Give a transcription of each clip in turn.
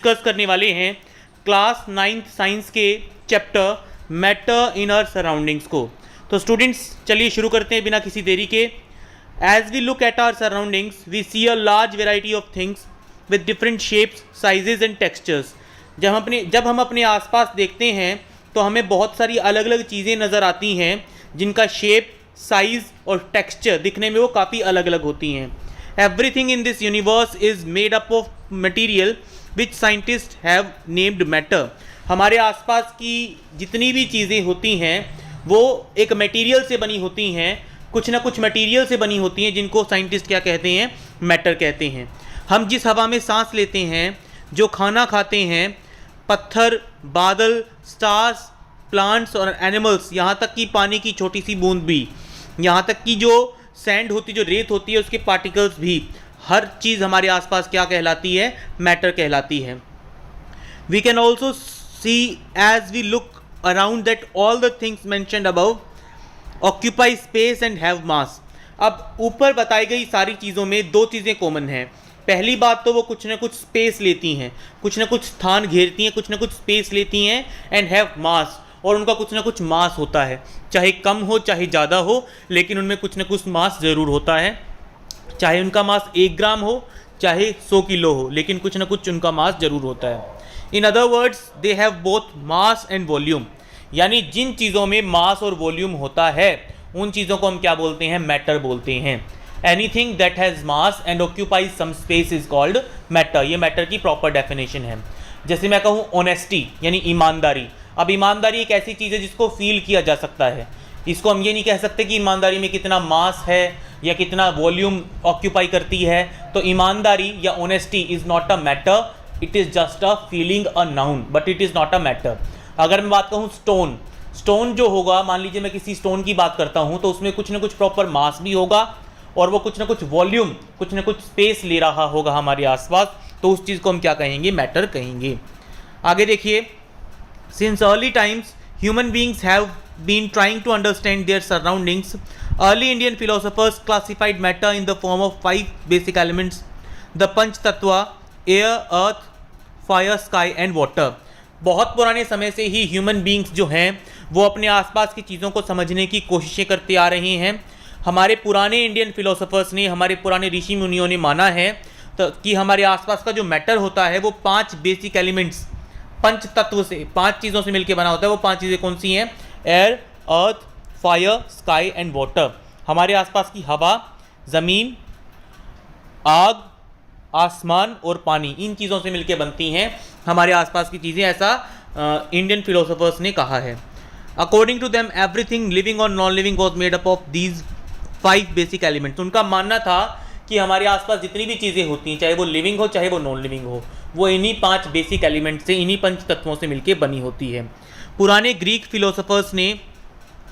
Discuss करने वाले हैं क्लास 9th साइंस के chapter matter in our surroundings को। तो स्टूडेंट्स चलिए शुरू करते हैं बिना किसी देरी के। As we look at our surroundings we see a large variety of things with different shapes, sizes and textures. जब हम अपने आसपास देखते हैं तो हमें बहुत सारी अलग अलग चीज़ें नज़र आती हैं जिनका शेप, साइज़ और टेक्सचर दिखने में वो काफ़ी अलग अलग होती हैं। Everything in this universe is made up of material which scientist have named matter. हमारे आसपास की जितनी भी चीज़ें होती हैं वो एक मटेरियल से बनी होती हैं, कुछ ना कुछ मटेरियल से बनी होती हैं जिनको साइंटिस्ट क्या कहते हैं, मैटर कहते हैं। हम जिस हवा में सांस लेते हैं, जो खाना खाते हैं, पत्थर, बादल, स्टार्स, प्लांट्स और एनिमल्स, यहाँ तक कि पानी की छोटी सी बूंद भी, यहाँ तक कि जो सैंड होती, जो रेत होती है, उसके पार्टिकल्स भी, हर चीज़ हमारे आसपास क्या कहलाती है, मैटर कहलाती है। We can also see as we look around that all the things mentioned above occupy space and have mass. अब ऊपर बताई गई सारी चीज़ों में दो चीज़ें कॉमन हैं। पहली बात तो वो कुछ ना कुछ स्पेस लेती हैं, कुछ ना कुछ स्थान घेरती हैं, कुछ ना कुछ स्पेस लेती हैं, एंड हैव मास, और उनका कुछ ना कुछ मास होता है, चाहे कम हो चाहे ज़्यादा हो, लेकिन उनमें कुछ ना कुछ मास ज़रूर होता है। चाहे उनका मास 1 ग्राम हो चाहे 100 किलो हो, लेकिन कुछ ना कुछ उनका मास ज़रूर होता है। In other words they have both mass and volume. यानी जिन चीज़ों में मास और वॉल्यूम होता है उन चीज़ों को हम क्या बोलते हैं, मैटर बोलते हैं। Anything that has mass and occupies some space is called matter. ये मैटर की प्रॉपर डेफिनेशन है। जैसे मैं कहूँ ऑनेस्टी यानी ईमानदारी। अब ईमानदारी एक ऐसी चीज़ है जिसको फील किया जा सकता है। इसको हम ये नहीं कह सकते कि ईमानदारी में कितना मास है या कितना वॉल्यूम ऑक्यूपाई करती है। तो ईमानदारी या honesty is not a matter, it is just a feeling, a noun, but it is not a matter. अगर मैं बात कहूँ स्टोन जो होगा, मान लीजिए मैं किसी स्टोन की बात करता हूँ तो उसमें कुछ ना कुछ प्रॉपर मास भी होगा और वो कुछ ना कुछ वॉल्यूम, कुछ ना कुछ स्पेस ले रहा होगा हमारे आसपास, तो उस चीज़ को हम क्या कहेंगे, मैटर कहेंगे। आगे देखिए, since early times human beings have been trying to understand their surroundings. Early Indian philosophers classified matter in the form of 5 basic elements: the Panch Tattva, air, earth, fire, sky and water. बहुत पुराने समय से ही human beings जो हैं वो अपने आसपास की चीज़ों को समझने की कोशिशें करते आ रहे हैं। हमारे पुराने इंडियन फिलोसोफर्स ने, हमारे पुराने ऋषि मुनियों ने माना है तो कि हमारे आसपास का जो मैटर होता है वो 5 बेसिक एलिमेंट्स, पंच तत्व से, 5 चीज़ों से मिलकर बना होता है। वो 5 चीज़ें कौन सी हैं? Air, earth, fire, sky and water. हमारे आसपास की हवा, ज़मीन, आग, आसमान और पानी, इन चीज़ों से मिलकर बनती हैं हमारे आसपास की चीज़ें, ऐसा इंडियन फिलोसोफर्स ने कहा है। According to them everything living और non living was made up of these 5 basic elements. उनका मानना था कि हमारे आसपास जितनी भी चीज़ें होती हैं, चाहे वो लिविंग हो चाहे वो नॉन लिविंग हो, वो इन्हीं 5 बेसिक एलिमेंट से, इन्हीं पंच तत्वों से मिलकर बनी होती है। पुराने ग्रीक फिलोसोफर्स ने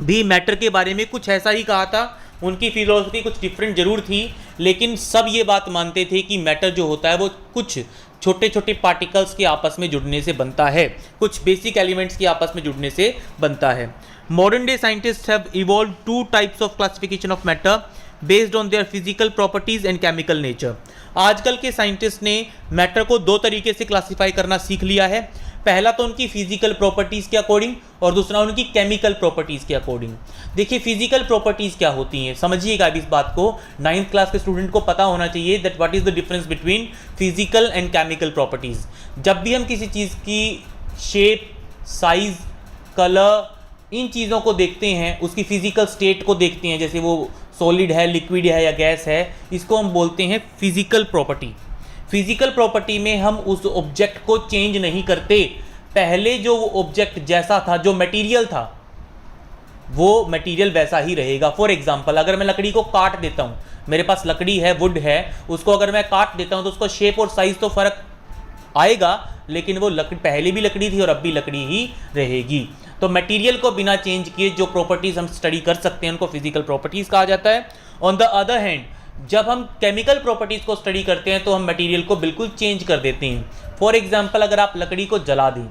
भी मैटर के बारे में कुछ ऐसा ही कहा था। उनकी फिलोसफी कुछ डिफरेंट जरूर थी, लेकिन सब ये बात मानते थे कि मैटर जो होता है वो कुछ छोटे छोटे पार्टिकल्स के आपस में जुड़ने से बनता है, कुछ बेसिक एलिमेंट्स के आपस में जुड़ने से बनता है। Modern day scientist have evolve 2 types of classification of matter based on their physical properties and chemical nature. आजकल के साइंटिस्ट ने मैटर को 2 तरीके से क्लासीफाई करना सीख लिया है। पहला तो उनकी फिजिकल प्रॉपर्टीज़ के अकॉर्डिंग और दूसरा उनकी केमिकल प्रॉपर्टीज़ के अकॉर्डिंग। देखिए फिजिकल प्रॉपर्टीज़ क्या होती हैं, समझिएगा अब इस बात को। 9th क्लास के स्टूडेंट को पता होना चाहिए that what is the difference between physical and chemical properties. जब भी हम किसी चीज़ की शेप, साइज़, कलर, इन चीज़ों को देखते हैं, उसकी फिजिकल स्टेट को देखते हैं, जैसे वो सॉलिड है, लिक्विड है या गैस है, इसको हम बोलते हैं फिजिकल प्रॉपर्टी। फिजिकल प्रॉपर्टी में हम उस ऑब्जेक्ट को चेंज नहीं करते। पहले जो वो ऑब्जेक्ट जैसा था, जो मटेरियल था, वो मटेरियल वैसा ही रहेगा। फॉर एग्जांपल, अगर मैं लकड़ी को काट देता हूँ, मेरे पास लकड़ी है, वुड है, उसको अगर मैं काट देता हूँ तो उसको शेप और साइज तो फर्क आएगा, लेकिन वो लकड़ी पहले भी लकड़ी थी और अब भी लकड़ी ही रहेगी। तो मटेरियल को बिना चेंज किए जो प्रॉपर्टीज़ हम स्टडी कर सकते हैं उनको फिजिकल प्रॉपर्टीज़ कहा जाता है। ऑन द अदर हैंड, जब हम केमिकल प्रॉपर्टीज़ को स्टडी करते हैं तो हम मटेरियल को बिल्कुल चेंज कर देते हैं। फॉर एग्जांपल, अगर आप लकड़ी को जला दें,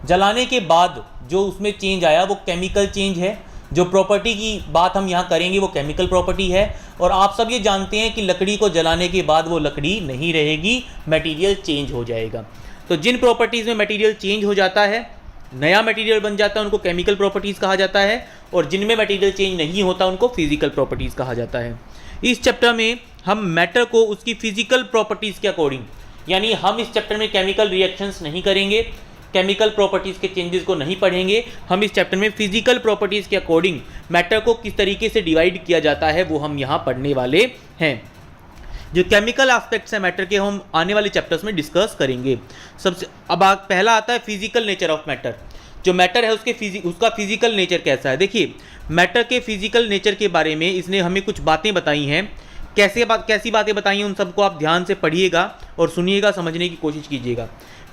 जलाने के बाद जो उसमें चेंज आया वो केमिकल चेंज है। जो प्रॉपर्टी की बात हम यहाँ करेंगे वो केमिकल प्रॉपर्टी है। और आप सब ये जानते हैं कि लकड़ी को जलाने के बाद वो लकड़ी नहीं रहेगी, मटेरियल चेंज हो जाएगा। तो जिन प्रॉपर्टीज़ में मटेरियल चेंज हो जाता है, नया मटेरियल बन जाता है, उनको केमिकल प्रॉपर्टीज़ कहा जाता है, और जिनमें मटेरियल चेंज नहीं होता उनको फिजिकल प्रॉपर्टीज़ कहा जाता है। इस चैप्टर में हम मैटर को उसकी फिजिकल प्रॉपर्टीज़ के अकॉर्डिंग, यानी हम इस चैप्टर में केमिकल रिएक्शंस नहीं करेंगे, केमिकल प्रॉपर्टीज़ के चेंजेस को नहीं पढ़ेंगे। हम इस चैप्टर में फिजिकल प्रॉपर्टीज़ के अकॉर्डिंग मैटर को किस तरीके से डिवाइड किया जाता है वो हम यहाँ पढ़ने वाले हैं। जो केमिकल एस्पेक्ट्स हैं मैटर के, हम आने वाले चैप्टर्स में डिस्कस करेंगे। सबसे अब पहला आता है फिजिकल नेचर ऑफ मैटर। जो मैटर है उसका फिजिकल नेचर कैसा है। देखिए, मैटर के फिजिकल नेचर के बारे में इसने हमें कुछ बातें बताई हैं। कैसी बातें बताई हैं उन सबको आप ध्यान से पढ़िएगा और सुनिएगा, समझने की कोशिश कीजिएगा।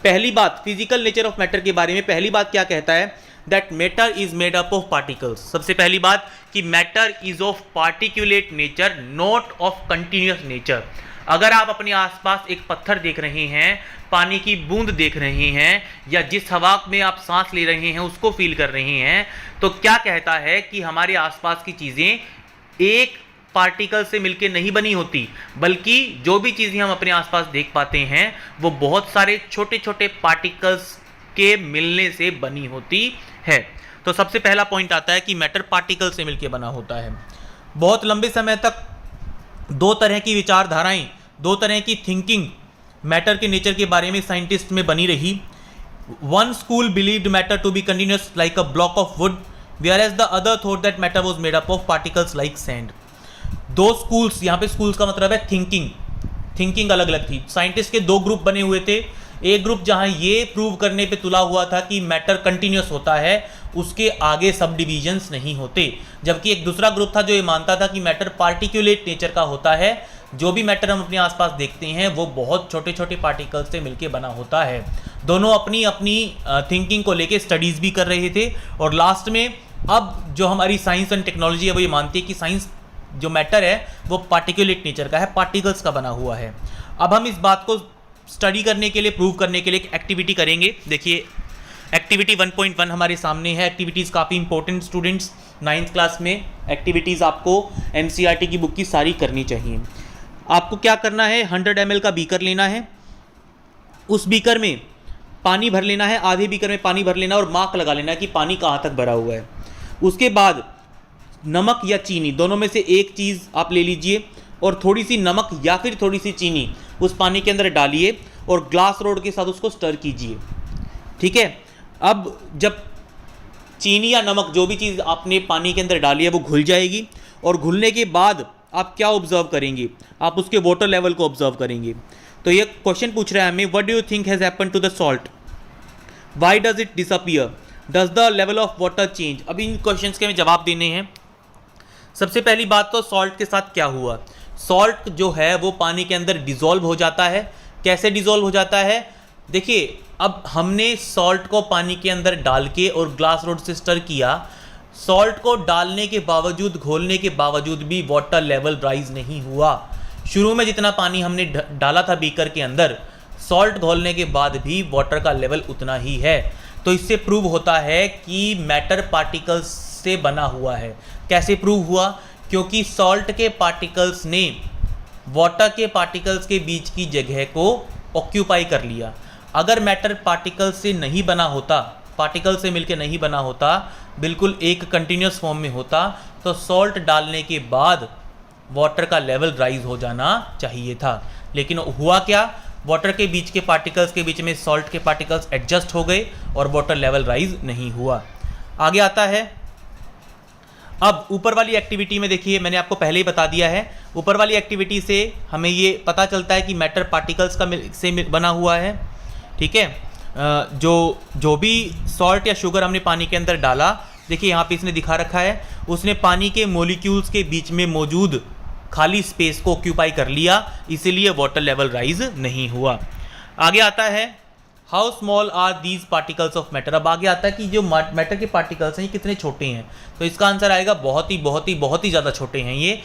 पहली बात, फिजिकल नेचर ऑफ मैटर के बारे में पहली बात क्या कहता है, that matter is made up of particles. सबसे पहली बात कि matter is of particulate nature, not of continuous nature. अगर आप अपने आसपास एक पत्थर देख रहे हैं, पानी की बूंद देख रहे हैं, या जिस हवा में आप सांस ले रहे हैं उसको फील कर रहे हैं, तो क्या कहता है कि हमारे आसपास की चीज़ें एक पार्टिकल से मिलकर नहीं बनी होती, बल्कि जो भी चीज़ें हम अपने आसपास देख पाते हैं वो बहुत सारे छोटे छोटे पार्टिकल्स के मिलने से बनी होती है। तो सबसे पहला पॉइंट आता है कि मैटर पार्टिकल से मिलकर बना होता है। बहुत लंबे समय तक दो तरह की विचारधाराएं, दो तरह की थिंकिंग मैटर के नेचर के बारे में साइंटिस्ट में बनी रही। One school believed matter to be continuous like a block of wood, whereas the other thought that matter was made up of particles like sand। दो स्कूल्स, यहाँ पे स्कूल्स का मतलब है थिंकिंग अलग अलग थी। साइंटिस्ट के दो ग्रुप बने हुए थे। एक ग्रुप जहाँ ये प्रूव करने पे तुला हुआ था कि मैटर कंटिन्यूअस होता है, उसके आगे सब डिविजन्स नहीं होते, जबकि एक दूसरा ग्रुप था जो ये मानता था कि मैटर पार्टिकुलेट नेचर का होता है। जो भी मैटर हम अपने आसपास देखते हैं वो बहुत छोटे छोटे पार्टिकल्स से मिलके बना होता है। दोनों अपनी अपनी थिंकिंग को लेके स्टडीज़ भी कर रहे थे, और लास्ट में अब जो हमारी साइंस एंड टेक्नोलॉजी है वो ये मानती है कि साइंस जो मैटर है वो पार्टिकुलेट नेचर का है, पार्टिकल्स का बना हुआ है। अब हम इस बात को स्टडी करने के लिए, प्रूव करने के लिए एक एक्टिविटी करेंगे। देखिए, एक्टिविटी 1.1 हमारे सामने है। एक्टिविटीज़ काफ़ी इंपॉर्टेंट स्टूडेंट्स, 9th क्लास में एक्टिविटीज़ आपको NCERT की बुक की सारी करनी चाहिए। आपको क्या करना है, 100 ml का बीकर लेना है, उस बीकर में पानी भर लेना है, आधे बीकर में पानी भर लेना और मार्क लगा लेना है कि पानी कहाँ तक भरा हुआ है। उसके बाद नमक या चीनी, दोनों में से एक चीज़ आप ले लीजिए और थोड़ी सी नमक या फिर थोड़ी सी चीनी उस पानी के अंदर डालिए और ग्लास रोड के साथ उसको स्टर कीजिए। ठीक है। अब जब चीनी या नमक, जो भी चीज़ आपने पानी के अंदर डाली है, वो घुल जाएगी, और घुलने के बाद आप क्या ऑब्जर्व करेंगे, आप उसके वाटर लेवल को ऑब्जर्व करेंगे। तो ये क्वेश्चन पूछ रहा है हमें, what do you think has happen to the salt, why does it disappear, does the level of water change. अब इन क्वेश्चंस के हमें जवाब देने हैं। सबसे पहली बात तो सॉल्ट के साथ क्या हुआ। सॉल्ट जो है वो पानी के अंदर डिज़ोल्व हो जाता है। कैसे डिज़ोल्व हो जाता है, देखिए, अब हमने सॉल्ट को पानी के अंदर डाल के और ग्लास रोड से स्टर किया। सॉल्ट को डालने के बावजूद, घोलने के बावजूद भी वाटर लेवल राइज नहीं हुआ। शुरू में जितना पानी हमने डाला था बीकर के अंदर, सॉल्ट घोलने के बाद भी वाटर का लेवल उतना ही है। तो इससे प्रूव होता है कि मैटर पार्टिकल्स से बना हुआ है। कैसे प्रूव हुआ, क्योंकि सॉल्ट के पार्टिकल्स ने वाटर के पार्टिकल्स के बीच की जगह को ऑक्यूपाई कर लिया। अगर मैटर पार्टिकल्स से नहीं बना होता, पार्टिकल से मिलकर नहीं बना होता, बिल्कुल एक कंटिन्यूस फॉर्म में होता, तो सॉल्ट डालने के बाद वाटर का लेवल राइज हो जाना चाहिए था। लेकिन हुआ क्या, वाटर के बीच के पार्टिकल्स के बीच में सॉल्ट के पार्टिकल्स एडजस्ट हो गए और वाटर लेवल राइज नहीं हुआ। आगे आता है, अब ऊपर वाली एक्टिविटी में देखिए, मैंने आपको पहले ही बता दिया है, ऊपर वाली एक्टिविटी से हमें ये पता चलता है कि मैटर पार्टिकल्स का से बना हुआ है। ठीक है। जो भी सॉल्ट या शुगर हमने पानी के अंदर डाला, देखिए यहाँ पे इसने दिखा रखा है, उसने पानी के मॉलिक्यूल्स के बीच में मौजूद खाली स्पेस को ऑक्यूपाई कर लिया, इसीलिए वाटर लेवल राइज नहीं हुआ। आगे आता है, how small are these particles of matter. अब आगे आता है कि जो मैटर के पार्टिकल्स हैं ये कितने छोटे हैं। तो इसका आंसर आएगा बहुत ही ज़्यादा छोटे हैं ये।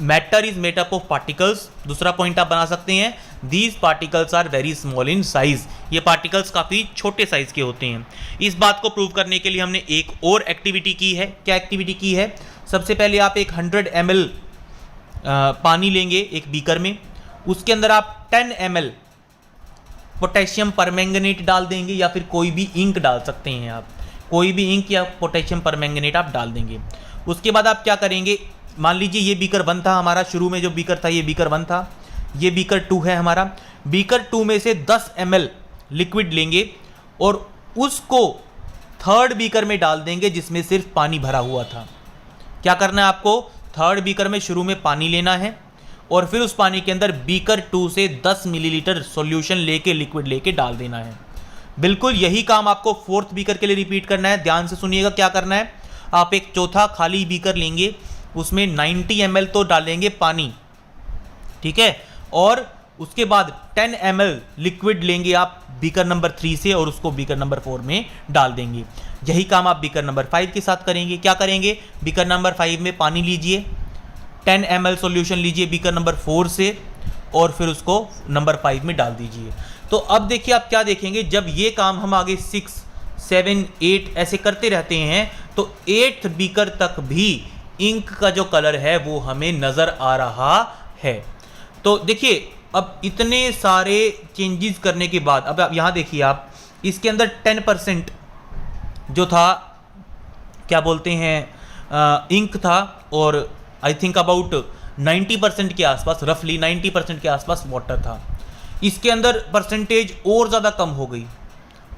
Matter is made up of particles. दूसरा पॉइंट आप बना सकते हैं, these particles are very small in size. ये पार्टिकल्स काफ़ी छोटे साइज के होते हैं। इस बात को प्रूव करने के लिए हमने एक और एक्टिविटी की है। क्या एक्टिविटी की है, सबसे पहले आप एक 100 ml पानी लेंगे एक बीकर में, उसके अंदर आप 10 ml पोटेशियम परमैंगनेट डाल देंगे या फिर कोई भी इंक डाल सकते हैं आप, कोई भी इंक या पोटेशियम परमैंगनेट आप डाल देंगे। उसके बाद आप क्या करेंगे, मान लीजिए ये बीकर 1 था हमारा, शुरू में जो बीकर था ये बीकर 1 था, ये बीकर 2 है हमारा। बीकर 2 में से 10 ml लिक्विड लेंगे और उसको थर्ड बीकर में डाल देंगे जिसमें सिर्फ पानी भरा हुआ था। क्या करना है आपको, थर्ड बीकर में शुरू में पानी लेना है और फिर उस पानी के अंदर बीकर 2 से 10 मिलीलीटर सॉल्यूशन लेके, लिक्विड लेके डाल देना है। बिल्कुल यही काम आपको फोर्थ बीकर के लिए रिपीट करना है। ध्यान से सुनिएगा क्या करना है, आप एक चौथा खाली बीकर लेंगे, उसमें 90 ml तो डालेंगे पानी, ठीक है, और उसके बाद 10 ml लिक्विड लेंगे आप बीकर नंबर 3 से और उसको बीकर नंबर 4 में डाल देंगे। यही काम आप बीकर नंबर 5 के साथ करेंगे। क्या करेंगे, बीकर नंबर 5 में पानी लीजिए, 10 ml सॉल्यूशन लीजिए बीकर नंबर 4 से और फिर उसको नंबर 5 में डाल दीजिए। तो अब देखिए आप क्या देखेंगे, जब ये काम हम आगे 6, 7, 8 ऐसे करते रहते हैं तो 8th बीकर तक भी इंक का जो कलर है वो हमें नज़र आ रहा है। तो देखिए अब इतने सारे चेंजेस करने के बाद अब आप यहाँ देखिए, आप इसके अंदर 10% जो था क्या बोलते हैं इंक था और आई थिंक अबाउट 90% के आसपास, रफली 90% के आसपास वाटर था। इसके अंदर परसेंटेज और ज़्यादा कम हो गई,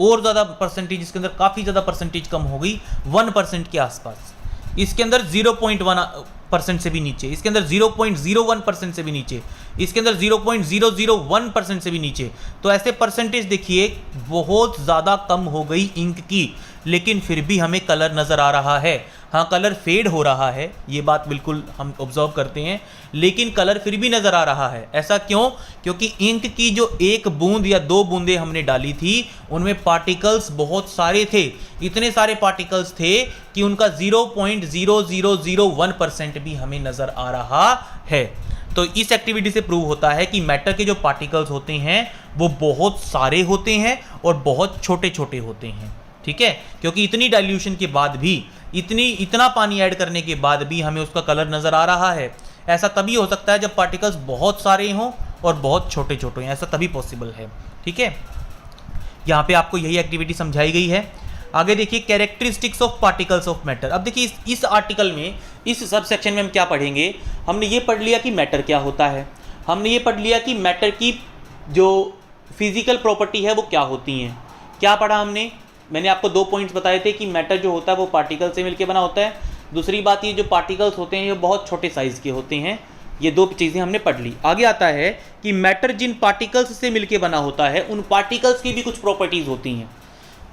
और ज़्यादा परसेंटेज इसके अंदर काफ़ी ज़्यादा परसेंटेज कम हो गई, 1% के आसपास। इसके अंदर 0.1% से भी नीचे, इसके अंदर 0.01% से भी नीचे, इसके अंदर 0.001% से भी नीचे। तो ऐसे परसेंटेज देखिए बहुत ज़्यादा कम हो गई इंक की, लेकिन फिर भी हमें कलर नज़र आ रहा है। हाँ, कलर फेड हो रहा है, ये बात बिल्कुल हम ऑब्जर्व करते हैं, लेकिन कलर फिर भी नज़र आ रहा है। ऐसा क्यों? क्योंकि इंक की जो 1 बूंद या 2 बूंदें हमने डाली थी उनमें पार्टिकल्स बहुत सारे थे, इतने सारे पार्टिकल्स थे कि उनका 0.0001% भी हमें नज़र आ रहा है। तो इस एक्टिविटी से प्रूव होता है कि मैटर के जो पार्टिकल्स होते हैं वो बहुत सारे होते हैं और बहुत छोटे छोटे होते हैं, ठीक है, क्योंकि इतनी डाइल्यूशन के बाद भी, इतना पानी ऐड करने के बाद भी हमें उसका कलर नज़र आ रहा है। ऐसा तभी हो सकता है जब पार्टिकल्स बहुत सारे हों और बहुत छोटे छोटे हों, ऐसा तभी पॉसिबल है, ठीक है। यहाँ पे आपको यही एक्टिविटी समझाई गई है। आगे देखिए characteristics of particles of matter. अब देखिए इस आर्टिकल में, इस सब सेक्शन में हम क्या पढ़ेंगे, हमने ये पढ़ लिया कि मैटर क्या होता है, हमने ये पढ़ लिया कि मैटर की जो फिजिकल प्रॉपर्टी है वो क्या होती हैं। क्या पढ़ा हमने, मैंने आपको 2 पॉइंट्स बताए थे कि मैटर जो होता है वो पार्टिकल से मिलकर बना होता है। दूसरी बात, ये जो पार्टिकल्स होते हैं ये बहुत छोटे साइज़ के होते हैं। ये 2 चीज़ें हमने पढ़ ली। आगे आता है कि मैटर जिन पार्टिकल्स से मिलकर बना होता है उन पार्टिकल्स की भी कुछ प्रॉपर्टीज़ होती हैं।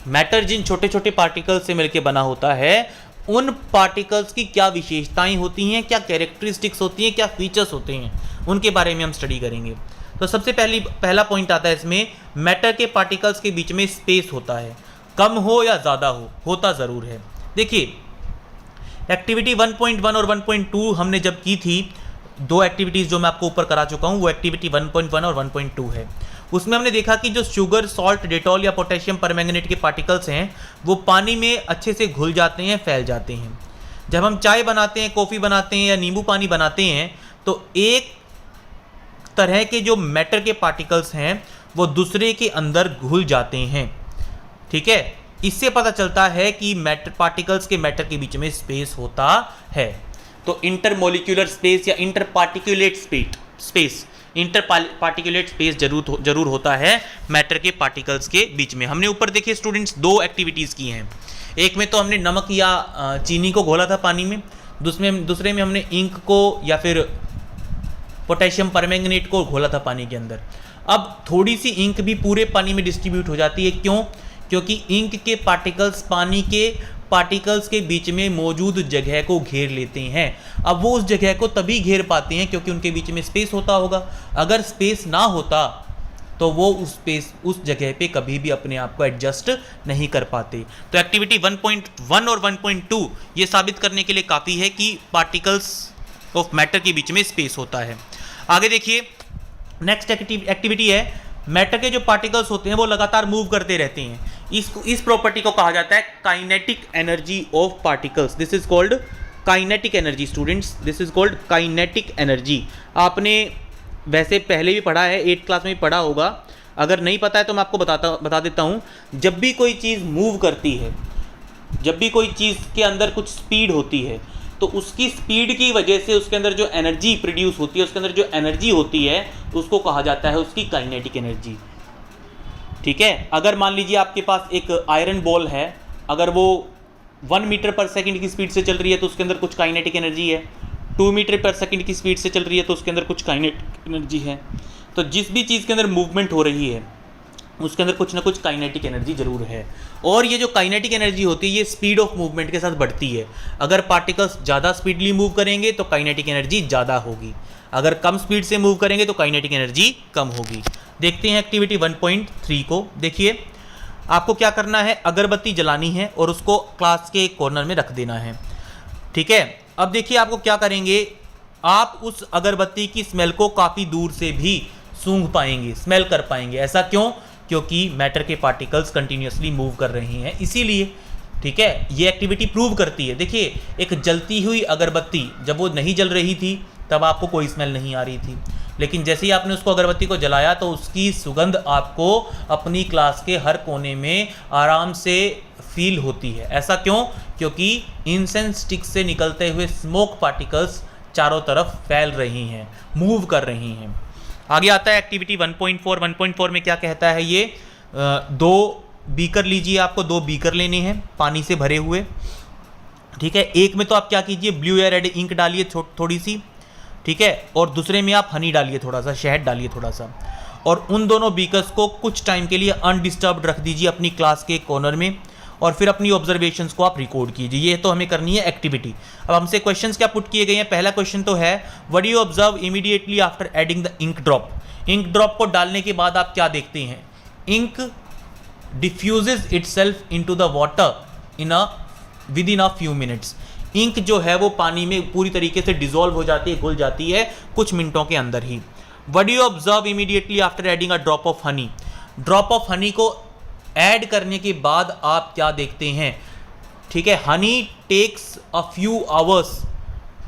मैटर जिन छोटे छोटे पार्टिकल्स से मिलकर बना होता है उन पार्टिकल्स की क्या विशेषताएं होती हैं, क्या कैरेक्टरिस्टिक्स होती हैं, क्या फीचर्स होते हैं, उनके बारे में हम स्टडी करेंगे। तो सबसे पहला पॉइंट आता है इसमें, मैटर के पार्टिकल्स के बीच में स्पेस होता है, कम हो या ज़्यादा हो, होता ज़रूर है। देखिए एक्टिविटी 1.1 और 1.2 हमने जब की थी, 2 एक्टिविटीज़ जो मैं आपको ऊपर करा चुका हूँ, वो एक्टिविटी 1.1 और 1.2 है। उसमें हमने देखा कि जो शुगर, सॉल्ट, डेटॉल या पोटेशियम परमैंगनेट के पार्टिकल्स हैं वो पानी में अच्छे से घुल जाते हैं, फैल जाते हैं। जब हम चाय बनाते हैं, कॉफ़ी बनाते हैं या नींबू पानी बनाते हैं तो एक तरह के जो मैटर के पार्टिकल्स हैं वो दूसरे के अंदर घुल जाते हैं, ठीक है। इससे पता चलता है कि मैटर पार्टिकल्स के मैटर के बीच में स्पेस होता है। तो इंटरमोलिक्यूलर स्पेस या इंटरपार्टिकुलेट स्पेस, इंटरपार्टिकुलेट स्पेस जरूर होता है मैटर के पार्टिकल्स के बीच में। हमने ऊपर देखिए स्टूडेंट्स 2 एक्टिविटीज़ की हैं। एक में तो हमने नमक या चीनी को घोला था पानी में, दूसरे में हमने इंक को या फिर पोटेशियम परमैंगनेट को घोला था पानी के अंदर। अब थोड़ी सी इंक भी पूरे पानी में डिस्ट्रीब्यूट हो जाती है, क्यों? क्योंकि इंक के पार्टिकल्स पानी के पार्टिकल्स के बीच में मौजूद जगह को घेर लेते हैं। अब वो उस जगह को तभी घेर पाते हैं क्योंकि उनके बीच में स्पेस होता होगा। अगर स्पेस ना होता तो वो उस जगह पे कभी भी अपने आप को एडजस्ट नहीं कर पाते। तो एक्टिविटी 1.1 और 1.2 ये साबित करने के लिए काफ़ी है कि पार्टिकल्स ऑफ मैटर के बीच में स्पेस होता है। आगे देखिए नेक्स्ट एक्टिविटी है, मैटर के जो पार्टिकल्स होते हैं वो लगातार मूव करते रहते हैं। इस प्रॉपर्टी को कहा जाता है kinetic energy of particles. This is called kinetic energy students, this is called kinetic energy. आपने वैसे पहले भी पढ़ा है, 8th क्लास में भी पढ़ा होगा। अगर नहीं पता है तो मैं आपको बता देता हूँ। जब भी कोई चीज़ मूव करती है, जब भी कोई चीज़ के अंदर कुछ स्पीड होती है, तो उसकी स्पीड की वजह से उसके अंदर जो एनर्जी प्रोड्यूस होती है, उसके अंदर जो एनर्जी होती है उसको कहा जाता है उसकी काइनेटिक एनर्जी। ठीक है, अगर मान लीजिए आपके पास एक आयरन बॉल है, अगर वो 1 मीटर पर सेकंड की स्पीड से चल रही है तो उसके अंदर कुछ काइनेटिक एनर्जी है, 2 मीटर पर सेकंड की स्पीड से चल रही है तो उसके अंदर कुछ काइनेटिक एनर्जी है। तो जिस भी चीज़ के अंदर मूवमेंट हो रही है उसके अंदर कुछ ना कुछ काइनेटिक एनर्जी जरूर है। और ये जो काइनेटिक एनर्जी होती है ये स्पीड ऑफ मूवमेंट के साथ बढ़ती है। अगर पार्टिकल्स ज़्यादा स्पीडली मूव करेंगे तो काइनेटिक एनर्जी ज़्यादा होगी, अगर कम स्पीड से मूव करेंगे तो काइनेटिक एनर्जी कम होगी। देखते हैं एक्टिविटी 1.3 को। देखिए, आपको क्या करना है, अगरबत्ती जलानी है और उसको क्लास के एक कॉर्नर में रख देना है। ठीक है, अब देखिए आपको क्या करेंगे, आप उस अगरबत्ती की स्मेल को काफ़ी दूर से भी सूंघ पाएंगे, स्मेल कर पाएंगे। ऐसा क्यों? क्योंकि मैटर के पार्टिकल्स कंटिन्यूसली मूव कर रहे हैं, इसीलिए। ठीक है, ये एक्टिविटी प्रूव करती है। देखिए, एक जलती हुई अगरबत्ती जब वो नहीं जल रही थी तब आपको कोई स्मेल नहीं आ रही थी, लेकिन जैसे ही आपने उसको अगरबत्ती को जलाया तो उसकी सुगंध आपको अपनी क्लास के हर कोने में आराम से फील होती है। ऐसा क्यों? क्योंकि इंसेंस स्टिक से निकलते हुए स्मोक पार्टिकल्स चारों तरफ फैल रही हैं, मूव कर रही हैं। आगे आता है एक्टिविटी 1.4। 1.4 में क्या कहता है ये, 2 बीकर लीजिए, आपको 2 बीकर लेने हैं पानी से भरे हुए। ठीक है, एक में तो आप क्या कीजिए, ब्लू या रेड इंक डालिए थोड़ी सी। ठीक है, और दूसरे में आप हनी डालिए, थोड़ा सा शहद डालिए थोड़ा सा, और उन दोनों बीकर्स को कुछ टाइम के लिए अनडिस्टर्ब्ड रख दीजिए अपनी क्लास के कॉर्नर में, और फिर अपनी ऑब्जर्वेशंस को आप रिकॉर्ड कीजिए। ये तो हमें करनी है एक्टिविटी। अब हमसे क्वेश्चंस क्या पुट किए गए हैं। पहला क्वेश्चन तो है, what do you observe immediately after adding the ink drop. Ink drop को डालने के बाद आप क्या देखते हैं, ink diffuses itself into the water within a few minutes. Ink जो है वो पानी में पूरी तरीके से डिसॉल्व हो जाती है, घुल जाती है कुछ मिनटों के अंदर ही। What do you observe immediately after adding a drop of honey. Drop of honey को ऐड करने के बाद आप क्या देखते हैं। ठीक है, honey takes a few hours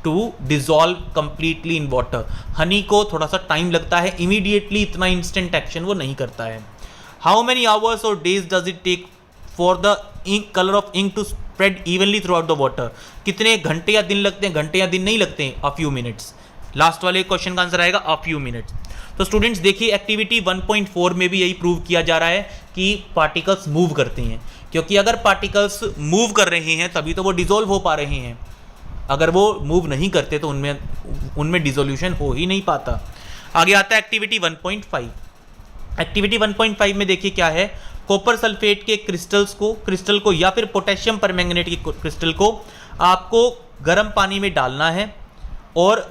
to dissolve completely in water. Honey को थोड़ा सा टाइम लगता है, इमीडिएटली इतना इंस्टेंट एक्शन वो नहीं करता है। हाउ मेनी आवर्स और days does it take for the ink colour of ink to spread evenly throughout the water. कितने घंटे या दिन लगते हैं, घंटे या दिन नहीं लगते हैं, अ फ्यू मिनट्स। लास्ट वाले क्वेश्चन का आंसर आएगा अ फ्यू मिनट्स। तो स्टूडेंट्स देखिए, एक्टिविटी 1.4 में भी यही प्रूव किया जा रहा है कि पार्टिकल्स मूव करते हैं, क्योंकि अगर पार्टिकल्स मूव कर रहे हैं तभी तो वो डिसॉल्व हो पा रहे हैं। अगर वो मूव नहीं करते तो उनमें डिसोल्यूशन हो ही नहीं पाता। आगे आता है एक्टिविटी 1.5। एक्टिविटी 1.5 में देखिए क्या है, कॉपर सल्फेट के क्रिस्टल को या फिर पोटेशियम परमैंगनेट के क्रिस्टल को आपको गर्म पानी में डालना है और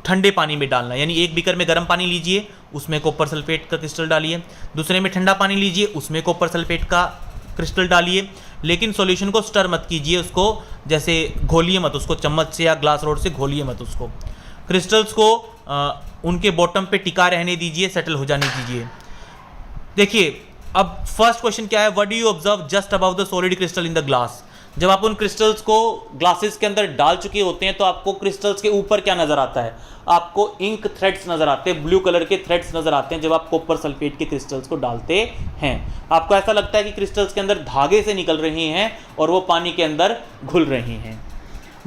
ठंडे पानी में डालना है। यानी एक बीकर में गर्म पानी लीजिए, उसमें कॉपर सल्फेट का क्रिस्टल डालिए, दूसरे में ठंडा पानी लीजिए, उसमें कॉपर सल्फेट का क्रिस्टल डालिए, लेकिन सॉल्यूशन को स्टर मत कीजिए, उसको जैसे घोलिए मत, उसको चम्मच से या ग्लास रोड से घोलिए मत उसको। क्रिस्टल्स को उनके बॉटम पे टिका रहने दीजिए, सेटल हो जाने दीजिए। देखिए, अब फर्स्ट क्वेश्चन क्या है, what do you observe just above the solid crystal in the glass. जब आप उन क्रिस्टल्स को ग्लासेस के अंदर डाल चुके होते हैं तो आपको क्रिस्टल्स के ऊपर क्या नजर आता है, आपको इंक थ्रेड्स नजर आते हैं, ब्लू कलर के थ्रेड्स नजर आते हैं जब आप कॉपर सल्फेट के क्रिस्टल्स को डालते हैं। आपको ऐसा लगता है कि क्रिस्टल्स के अंदर धागे से निकल रहे हैं और वो पानी के अंदर घुल रहे हैं।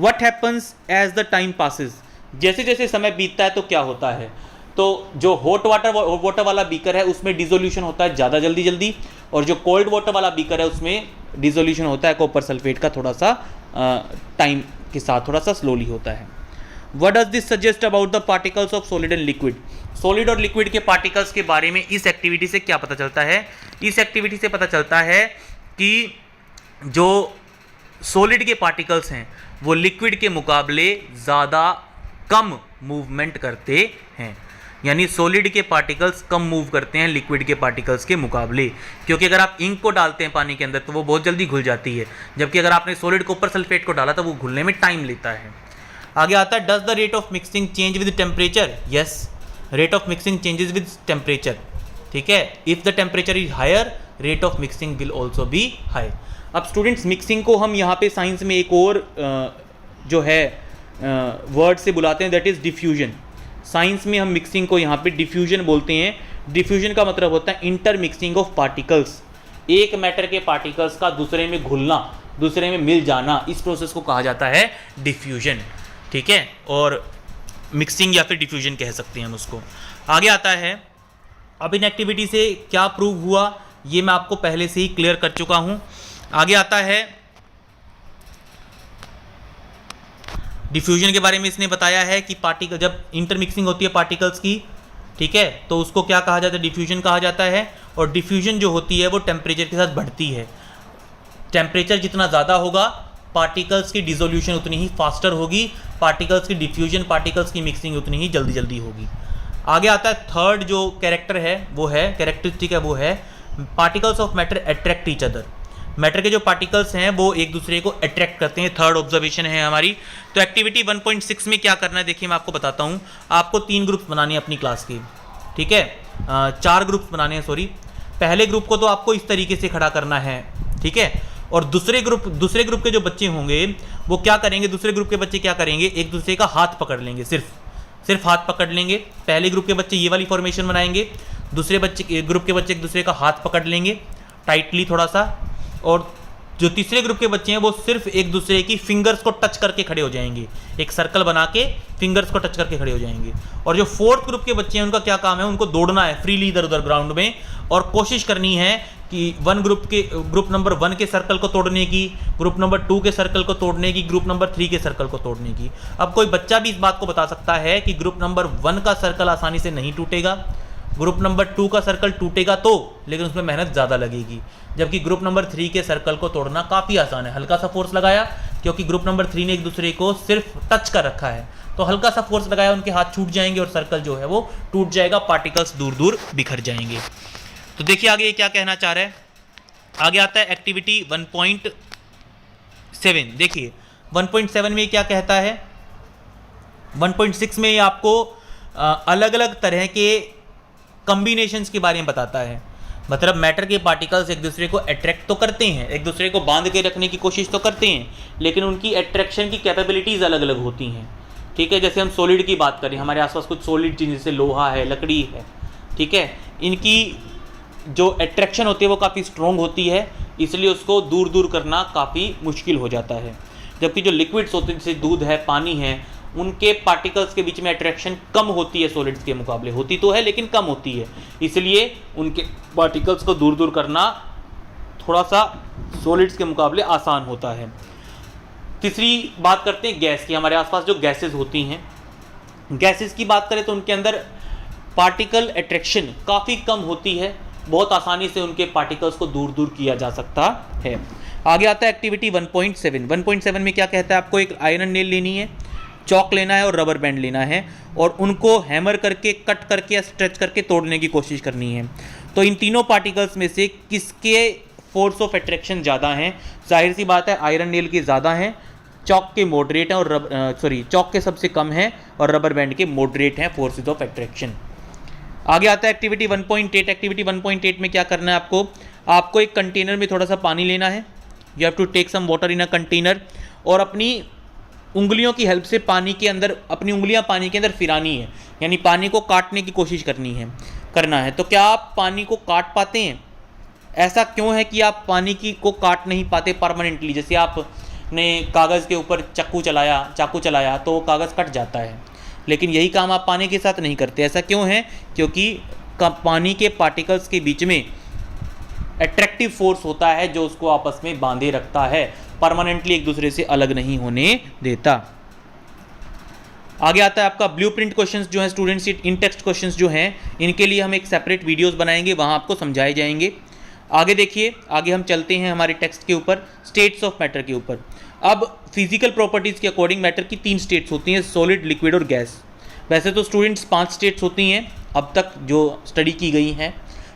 What happens as the time passes. जैसे जैसे समय बीतता है तो क्या होता है, तो जो हॉट वाटर वाला बीकर है उसमें डिसोल्यूशन होता है ज़्यादा जल्दी, और जो कोल्ड वाटर वाला बीकर है उसमें डिसोल्यूशन होता है कॉपर सल्फेट का थोड़ा सा टाइम के साथ, थोड़ा सा स्लोली होता है। What does this suggest about the particles of solid and liquid. Solid और लिक्विड के पार्टिकल्स के बारे में इस एक्टिविटी से क्या पता चलता है। इस एक्टिविटी से पता चलता है कि जो सॉलिड के पार्टिकल्स हैं वो लिक्विड के मुकाबले ज़्यादा कम मूवमेंट करते हैं। यानी सॉलिड के पार्टिकल्स कम मूव करते हैं लिक्विड के पार्टिकल्स के मुकाबले, क्योंकि अगर आप इंक को डालते हैं पानी के अंदर तो वो बहुत जल्दी घुल जाती है, जबकि अगर आपने सॉलिड कॉपर सल्फेट को डाला तो वो घुलने में टाइम लेता है। आगे आता है, does the rate of mixing change with temperature. Yes, rate of mixing changes with temperature. ठीक है, if the temperature is higher rate of mixing will also be high. अब स्टूडेंट्स, मिक्सिंग को हम यहाँ पे साइंस में एक और जो है वर्ड से बुलाते हैं, दैट इज डिफ्यूजन। साइंस में हम मिक्सिंग को यहाँ पे डिफ्यूजन बोलते हैं। डिफ्यूजन का मतलब होता है इंटरमिक्सिंग ऑफ पार्टिकल्स, एक मैटर के पार्टिकल्स का दूसरे में घुलना, दूसरे में मिल जाना, इस प्रोसेस को कहा जाता है डिफ्यूजन, ठीक है, और मिक्सिंग या फिर डिफ्यूजन कह सकते हैं हम उसको। आगे आता है, अब इन एक्टिविटी से क्या प्रूव हुआ ये मैं आपको पहले से ही क्लियर कर चुका हूं। आगे आता है डिफ्यूजन के बारे में, इसने बताया है कि पार्टिकल जब इंटरमिक्सिंग होती है पार्टिकल्स की, ठीक है, तो उसको क्या कहा जाता है, डिफ्यूजन कहा जाता है। और डिफ्यूजन जो होती है वो टेम्परेचर के साथ बढ़ती है, टेम्परेचर जितना ज़्यादा होगा पार्टिकल्स की डिसोल्यूशन उतनी ही फास्टर होगी, पार्टिकल्स की डिफ्यूजन, पार्टिकल्स की मिक्सिंग उतनी ही जल्दी जल्दी होगी। आगे आता है थर्ड जो कैरेक्टर है वो है, कैरेक्टरिस्टिक है वो है, particles of matter attract each other. Matter के जो पार्टिकल्स हैं वो एक दूसरे को अट्रैक्ट करते हैं, थर्ड ऑब्जर्वेशन है हमारी। तो एक्टिविटी 1.6 में क्या करना है देखिए मैं आपको बताता हूँ। आपको 3 ग्रुप्स बनाने हैं अपनी क्लास के, ठीक है, 4 ग्रुप्स बनाने हैं सॉरी। पहले ग्रुप को तो आपको इस तरीके से खड़ा करना है, ठीक है, और दूसरे ग्रुप के जो बच्चे होंगे वो क्या करेंगे, दूसरे ग्रुप के बच्चे क्या करेंगे, एक दूसरे का हाथ पकड़ लेंगे, सिर्फ हाथ पकड़ लेंगे। पहले ग्रुप के बच्चे ये वाली फॉर्मेशन बनाएंगे, दूसरे ग्रुप के बच्चे एक दूसरे का हाथ पकड़ लेंगे टाइटली थोड़ा सा, और जो तीसरे ग्रुप के बच्चे हैं वो सिर्फ एक दूसरे की फिंगर्स को टच करके खड़े हो जाएंगे, एक सर्कल बना के फिंगर्स को टच करके खड़े हो जाएंगे। और जो फोर्थ ग्रुप के बच्चे हैं उनका क्या काम है, उनको दौड़ना है फ्रीली इधर उधर ग्राउंड में, और कोशिश करनी है कि ग्रुप नंबर 1 के सर्कल को तोड़ने की, ग्रुप नंबर 2 के सर्कल को तोड़ने की, ग्रुप नंबर 3 के सर्कल को तोड़ने की। अब कोई बच्चा भी इस बात को बता सकता है कि ग्रुप नंबर 1 का सर्कल आसानी से नहीं टूटेगा, ग्रुप नंबर 2 का सर्कल टूटेगा तो, लेकिन उसमें मेहनत ज़्यादा लगेगी, जबकि ग्रुप नंबर 3 के सर्कल को तोड़ना काफ़ी आसान है। हल्का सा फोर्स लगाया, क्योंकि ग्रुप नंबर 3 ने एक दूसरे को सिर्फ टच कर रखा है, तो हल्का सा फोर्स लगाया, उनके हाथ छूट जाएंगे और सर्कल जो है वो टूट जाएगा, पार्टिकल्स दूर दूर बिखर जाएंगे। तो देखिए आगे ये क्या कहना चाह रहा है। आगे आता है एक्टिविटी 1.7। देखिए 1.7 में क्या कहता है, 1.6 में ये आपको अलग अलग तरह के कॉम्बिनेशंस के बारे में बताता है। मतलब मैटर के पार्टिकल्स एक दूसरे को अट्रैक्ट तो करते हैं, एक दूसरे को बांध के रखने की कोशिश तो करते हैं, लेकिन उनकी अट्रैक्शन की कैपेबिलिटीज़ अलग अलग होती हैं, ठीक है। जैसे हम सॉलिड की बात करें, हमारे आसपास कुछ सॉलिड चीज़ जैसे लोहा है, लकड़ी है, ठीक है, इनकी जो अट्रैक्शन होती है वो काफ़ी स्ट्रॉन्ग होती है, इसलिए उसको दूर दूर करना काफ़ी मुश्किल हो जाता है। जबकि जो लिक्विड्स होते हैं जैसे दूध है, पानी है, उनके पार्टिकल्स के बीच में अट्रैक्शन कम होती है सॉलिड्स के मुकाबले, होती तो है लेकिन कम होती है, इसलिए उनके पार्टिकल्स को दूर दूर करना थोड़ा सा सॉलिड्स के मुकाबले आसान होता है। तीसरी बात करते हैं गैस की। हमारे आसपास जो गैसेस होती हैं, गैसेस की बात करें तो उनके अंदर पार्टिकल अट्रैक्शन काफ़ी कम होती है, बहुत आसानी से उनके पार्टिकल्स को दूर दूर किया जा सकता है। आगे आता है एक्टिविटी 1.7। 1.7 में क्या कहता है, आपको एक आयरन नेल लेनी है, चौक लेना है और रबर बैंड लेना है, और उनको हैमर करके, कट करके या स्ट्रेच करके तोड़ने की कोशिश करनी है। तो इन तीनों पार्टिकल्स में से किसके फोर्स ऑफ अट्रैक्शन ज़्यादा हैं? जाहिर सी बात है आयरन नेल के ज़्यादा हैं, चौक के मॉडरेट हैं, और चौक के सबसे कम हैं और रबर बैंड के मॉडरेट हैं फोर्सेज ऑफ अट्रैक्शन। आगे आता है एक्टिविटी 1.8। एक्टिविटी 1.8 में क्या करना है आपको एक कंटेनर में थोड़ा सा पानी लेना है, you have to take some water in a container, और अपनी उंगलियों की हेल्प से पानी के अंदर, अपनी उंगलियां पानी के अंदर फिरानी है, यानी पानी को काटने की कोशिश करना है। तो क्या आप पानी को काट पाते हैं? ऐसा क्यों है कि आप पानी को काट नहीं पाते परमानेंटली? जैसे आपने कागज़ के ऊपर चाकू चलाया तो वो कागज़ कट जाता है, लेकिन यही काम आप पानी के साथ नहीं करते। ऐसा क्यों है? क्योंकि पानी के पार्टिकल्स के बीच में अट्रैक्टिव फोर्स होता है जो उसको आपस में बांधे रखता है, परमानेंटली एक दूसरे से अलग नहीं होने देता। आगे आता है आपका ब्लूप्रिंट क्वेश्चंस जो है स्टूडेंट्स, इन टेक्स्ट क्वेश्चंस जो हैं इनके लिए हम एक सेपरेट वीडियोस बनाएंगे, वहां आपको समझाए जाएंगे। आगे देखिए, आगे हम चलते हैं हमारे टेक्स्ट के ऊपर, स्टेट्स ऑफ मैटर के ऊपर। अब फिजिकल प्रॉपर्टीज़ के अकॉर्डिंग मैटर की 3 स्टेट्स होती हैं, सॉलिड, लिक्विड और गैस। वैसे तो स्टूडेंट्स 5 स्टेट्स होती हैं अब तक जो स्टडी की गई हैं,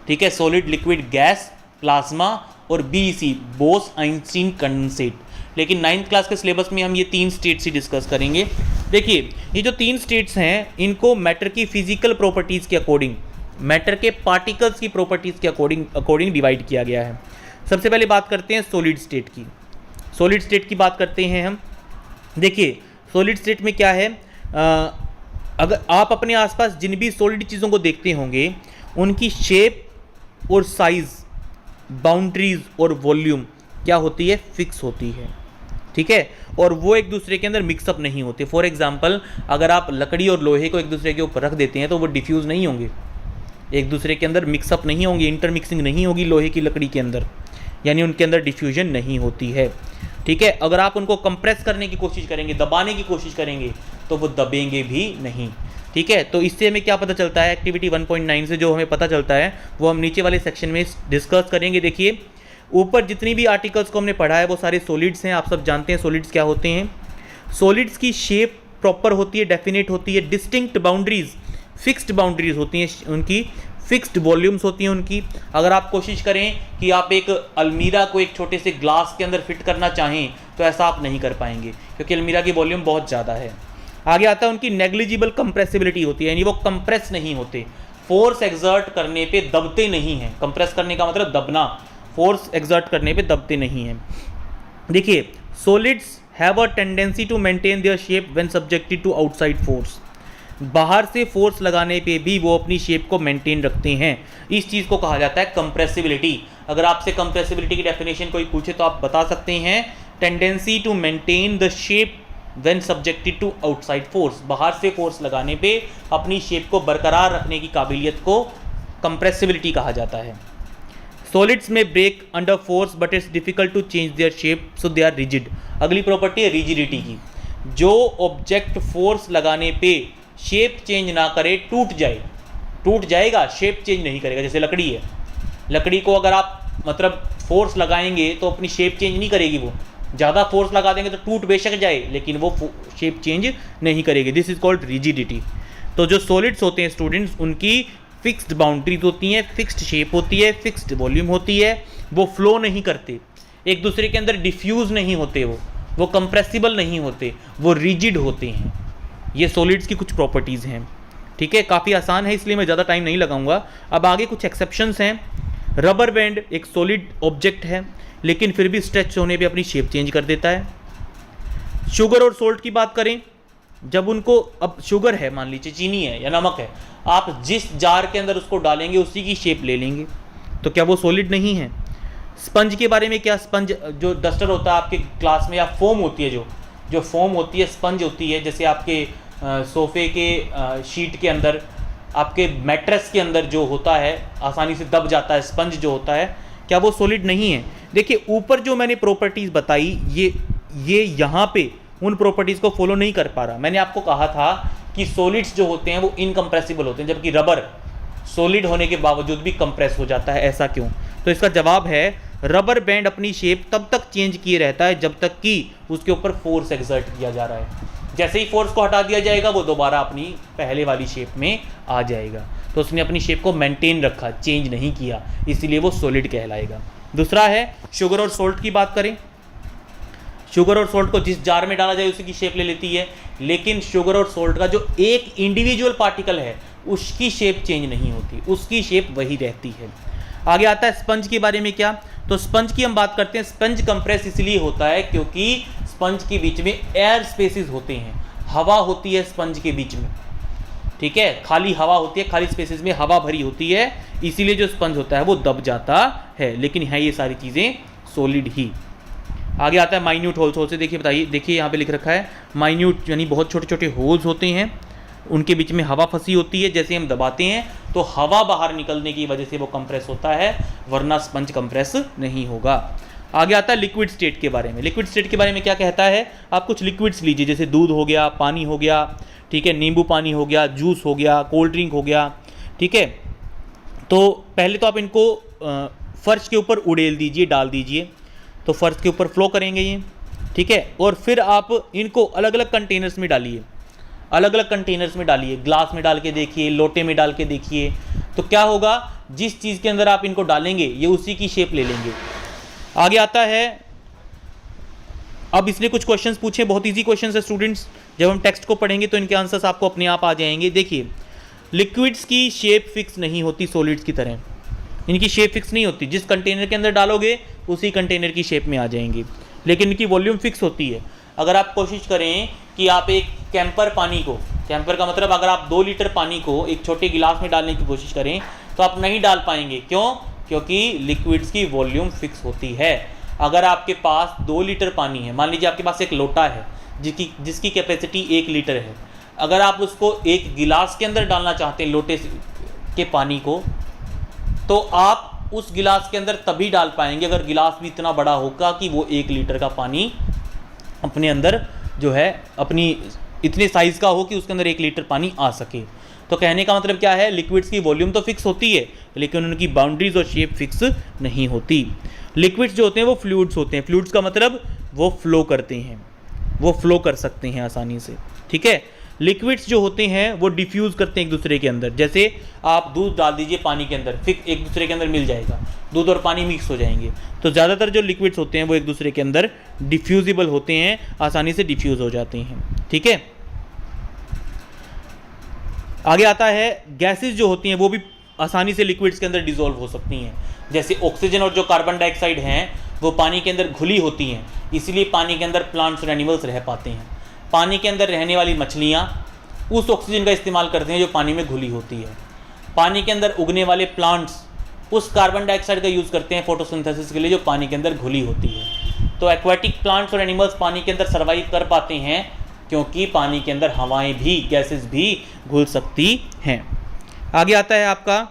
ठीक है, सॉलिड, लिक्विड, गैस, प्लाज्मा और BEC, बोस आइंस्टीन कंडेंसेट। लेकिन 9th क्लास के सिलेबस में हम ये 3 स्टेट्स ही डिस्कस करेंगे। देखिए ये जो 3 स्टेट्स हैं इनको मैटर की फिजिकल प्रॉपर्टीज़ के अकॉर्डिंग, मैटर के पार्टिकल्स की प्रॉपर्टीज़ के अकॉर्डिंग डिवाइड किया गया है। सबसे पहले बात करते हैं सॉलिड स्टेट की। सॉलिड स्टेट की बात करते हैं हम। देखिए सॉलिड स्टेट में क्या है, अगर आप अपने आसपास जिन भी सॉलिड चीज़ों को देखते होंगे उनकी शेप और साइज, बाउंड्रीज और वॉल्यूम क्या होती है, फिक्स होती है, ठीक है, और वो एक दूसरे के अंदर मिक्सअप नहीं होते। फॉर एग्जांपल अगर आप लकड़ी और लोहे को एक दूसरे के ऊपर रख देते हैं तो वो डिफ्यूज़ नहीं होंगे, एक दूसरे के अंदर मिक्सअप नहीं होंगे, इंटरमिक्सिंग नहीं होगी लोहे की लकड़ी के अंदर, यानी उनके अंदर डिफ्यूजन नहीं होती है, ठीक है। अगर आप उनको कंप्रेस करने की कोशिश करेंगे, दबाने की कोशिश करेंगे, तो वो दबेंगे भी नहीं, ठीक है। तो इससे हमें क्या पता चलता है, एक्टिविटी 1.9 से जो हमें पता चलता है वो हम नीचे वाले सेक्शन में डिस्कस करेंगे। देखिए ऊपर जितनी भी आर्टिकल्स को हमने पढ़ा है वो सारे सॉलिड्स हैं, आप सब जानते हैं सॉलिड्स क्या होते हैं। सॉलिड्स की शेप प्रॉपर होती है, डेफिनेट होती है, डिस्टिंक्ट बाउंड्रीज, फिक्स्ड बाउंड्रीज होती हैं उनकी, फिक्स्ड वॉल्यूम्स होती हैं उनकी। अगर आप कोशिश करें कि आप एक अलमीरा को एक छोटे से ग्लास के अंदर फिट करना चाहें तो ऐसा आप नहीं कर पाएंगे, क्योंकि अलमीरा की वॉल्यूम बहुत ज़्यादा है। आगे आता है उनकी नेग्लिजिबल कंप्रेसिबिलिटी होती है, यानी वो कंप्रेस नहीं होते, फोर्स एक्सर्ट करने पे दबते नहीं हैं। कंप्रेस करने का मतलब दबना, फोर्स एक्सर्ट करने पे दबते नहीं हैं। देखिए solids have a tendency to maintain their shape when subjected to outside force, बाहर से फोर्स लगाने पे भी वो अपनी शेप को मेंटेन रखते हैं। इस चीज़ को कहा जाता है कंप्रेसिबिलिटी। अगर आपसे कंप्रेसिबिलिटी की डेफिनेशन कोई पूछे तो आप बता सकते हैं tendency to maintain the shape when subjected to outside force, बाहर से फोर्स लगाने पे अपनी शेप को बरकरार रखने की काबिलियत को कंप्रेसिबिलिटी कहा जाता है। सॉलिड्स में break under force but it's difficult to change their shape so they are rigid. अगली प्रॉपर्टी है रिजिडिटी की, जो ऑब्जेक्ट फोर्स लगाने पे शेप चेंज ना करे, टूट जाए, टूट जाएगा, शेप चेंज नहीं करेगा। जैसे लकड़ी है, लकड़ी को अगर आप मतलब फोर्स लगाएंगे तो अपनी शेप चेंज नहीं करेगी, वो ज़्यादा फोर्स लगा देंगे तो टूट बेशक जाए लेकिन वो शेप चेंज नहीं करेगी। This is called rigidity. तो जो सॉलिड्स होते हैं स्टूडेंट्स, उनकी फिक्स्ड बाउंड्रीज होती हैं, फिक्स्ड शेप होती है, फिक्स्ड वॉल्यूम होती है, वो फ्लो नहीं करते, एक दूसरे के अंदर डिफ्यूज़ नहीं होते, वो कंप्रेसिबल नहीं होते, वो रिजिड होते हैं। ये सॉलिड्स की कुछ प्रॉपर्टीज़ हैं, ठीक है। काफ़ी आसान है इसलिए मैं ज़्यादा टाइम नहीं लगाऊंगा। अब आगे कुछ एक्सेप्शंस हैं। रबर बैंड एक सॉलिड ऑब्जेक्ट है लेकिन फिर भी स्ट्रेच होने पे अपनी शेप चेंज कर देता है। शुगर और सोल्ट की बात करें, जब उनको, अब शुगर है मान लीजिए, चीनी है या नमक है, आप जिस जार के अंदर उसको डालेंगे उसी की शेप ले लेंगे, तो क्या वो सॉलिड नहीं है। स्पंज के बारे में क्या, स्पंज जो डस्टर होता है आपके क्लास में, या फोम होती है, जो फोम होती है, स्पंज होती है, जैसे आपके सोफे के शीट के अंदर, आपके मैट्रेस के अंदर जो होता है आसानी से दब जाता है, स्पंज जो होता है, क्या वो सॉलिड नहीं है। देखिए ऊपर जो मैंने प्रॉपर्टीज़ बताई, ये यहाँ पे उन प्रॉपर्टीज़ को फॉलो नहीं कर पा रहा। मैंने आपको कहा था कि सॉलिड्स जो होते हैं वो इनकम्प्रेसिबल होते हैं, जबकि रबर सॉलिड होने के बावजूद भी कंप्रेस हो जाता है। ऐसा क्यों? तो इसका जवाब है रबर बैंड अपनी शेप तब तक चेंज किए रहता है जब तक कि उसके ऊपर फोर्स एक्सर्ट किया जा रहा है। जैसे ही फोर्स को हटा दिया जाएगा वो दोबारा अपनी पहले वाली शेप में आ जाएगा। तो उसने अपनी शेप को मेंटेन रखा, चेंज नहीं किया, इसीलिए वो सॉलिड कहलाएगा। दूसरा है शुगर और सोल्ट की बात करें, शुगर और सोल्ट को जिस जार में डाला जाए उसी की शेप ले लेती है, लेकिन शुगर और सोल्ट का जो एक इंडिविजुअल पार्टिकल है उसकी शेप चेंज नहीं होती, उसकी शेप वही रहती है। आगे आता है स्पंज के बारे में क्या, तो स्पंज की हम बात करते हैं। स्पंज कंप्रेस इसलिए होता है क्योंकि स्पंज के बीच में एयर स्पेसेस होते हैं, हवा होती है स्पंज के बीच में, ठीक है, खाली हवा होती है, खाली स्पेसेस में हवा भरी होती है, इसीलिए जो स्पंज होता है वो दब जाता है, लेकिन है ये सारी चीज़ें सॉलिड ही। आगे आता है माइन्यूट होल्स। होल से देखिए, बताइए, देखिए यहाँ पे लिख रखा है माइन्यूट, यानी बहुत छोटे छोटे होल्स होते हैं, उनके बीच में हवा फंसी होती है, जैसे हम दबाते हैं तो हवा बाहर निकलने की वजह से वो कंप्रेस होता है, वरना स्पंज कंप्रेस नहीं होगा। आगे आता है लिक्विड स्टेट के बारे में। लिक्विड स्टेट के बारे में क्या कहता है, आप कुछ लिक्विड्स लीजिए, जैसे दूध हो गया, पानी हो गया, ठीक है, नींबू पानी हो गया, जूस हो गया, कोल्ड ड्रिंक हो गया, ठीक है। तो पहले तो आप इनको फर्श के ऊपर उड़ेल दीजिए, डाल दीजिए, तो फर्श के ऊपर फ्लो करेंगे ये, ठीक है। और फिर आप इनको अलग अलग कंटेनर्स में डालिए, अलग अलग कंटेनर्स में डालिए, ग्लास में डाल के देखिए, लोटे में डाल के देखिए, तो क्या होगा, जिस चीज़ के अंदर आप इनको डालेंगे ये उसी की शेप ले लेंगे। आगे आता है, अब इसने कुछ क्वेश्चंस पूछे, बहुत इजी क्वेश्चंस है स्टूडेंट्स, जब हम टेक्स्ट को पढ़ेंगे तो इनके आंसर्स आपको अपने आप आ जाएंगे। देखिए लिक्विड्स की शेप फिक्स नहीं होती सॉलिड्स की तरह, इनकी शेप फिक्स नहीं होती, जिस कंटेनर के अंदर डालोगे उसी कंटेनर की शेप में आ जाएंगी, लेकिन इनकी वॉल्यूम फिक्स होती है। अगर आप कोशिश करें कि आप एक कैंपर पानी को, कैंपर का मतलब अगर आप 2 लीटर पानी को एक छोटे गिलास में डालने की कोशिश करें तो आप नहीं डाल पाएंगे। क्यों? क्योंकि लिक्विड्स की वॉल्यूम फिक्स होती है। अगर आपके पास 2 लीटर पानी है, मान लीजिए आपके पास एक लोटा है जिसकी कैपेसिटी 1 लीटर है, अगर आप उसको एक गिलास के अंदर डालना चाहते हैं लोटे के पानी को, तो आप उस गिलास के अंदर तभी डाल पाएंगे अगर गिलास भी इतना बड़ा होगा कि वो 1 लीटर का पानी अपने अंदर जो है अपनी इतने साइज़ का हो कि उसके अंदर 1 लीटर पानी आ सके। तो कहने का मतलब क्या है, लिक्विड्स की वॉल्यूम तो फिक्स होती है लेकिन उनकी बाउंड्रीज और शेप फिक्स नहीं होती। लिक्विड्स जो होते हैं वो फ्लूइड्स होते हैं। फ्लूइड्स का मतलब वो फ्लो करते हैं, वो फ्लो कर सकते हैं आसानी से। ठीक है। लिक्विड्स जो होते हैं वो डिफ्यूज़ करते हैं एक दूसरे के अंदर। जैसे आप दूध डाल दीजिए पानी के अंदर, फिर एक दूसरे के अंदर मिल जाएगा, दूध और पानी मिक्स हो जाएंगे। तो ज़्यादातर जो लिक्विड्स होते हैं वो एक दूसरे के अंदर डिफ्यूजिबल होते हैं, आसानी से डिफ्यूज़ हो जाते हैं। ठीक है। आगे आता है गैसेस जो होती हैं वो भी आसानी से लिक्विड्स के अंदर डिसॉल्व हो सकती हैं। जैसे ऑक्सीजन और जो कार्बन डाइऑक्साइड हैं वो पानी के अंदर घुली होती हैं, इसलिए पानी के अंदर प्लांट्स और एनिमल्स रह पाते हैं। पानी के अंदर रहने वाली मछलियाँ उस ऑक्सीजन का इस्तेमाल करते हैं जो पानी में घुली होती है। पानी के अंदर उगने वाले प्लांट्स उस कार्बन डाइऑक्साइड का यूज़ करते हैं फोटोसिंथेसिस के लिए जो पानी के अंदर घुली होती है। तो एक्वाटिक प्लांट्स और एनिमल्स पानी के अंदर सर्वाइव कर पाते हैं क्योंकि पानी के अंदर हवाएं भी, गैसेस भी घुल सकती हैं। आगे आता है आपका,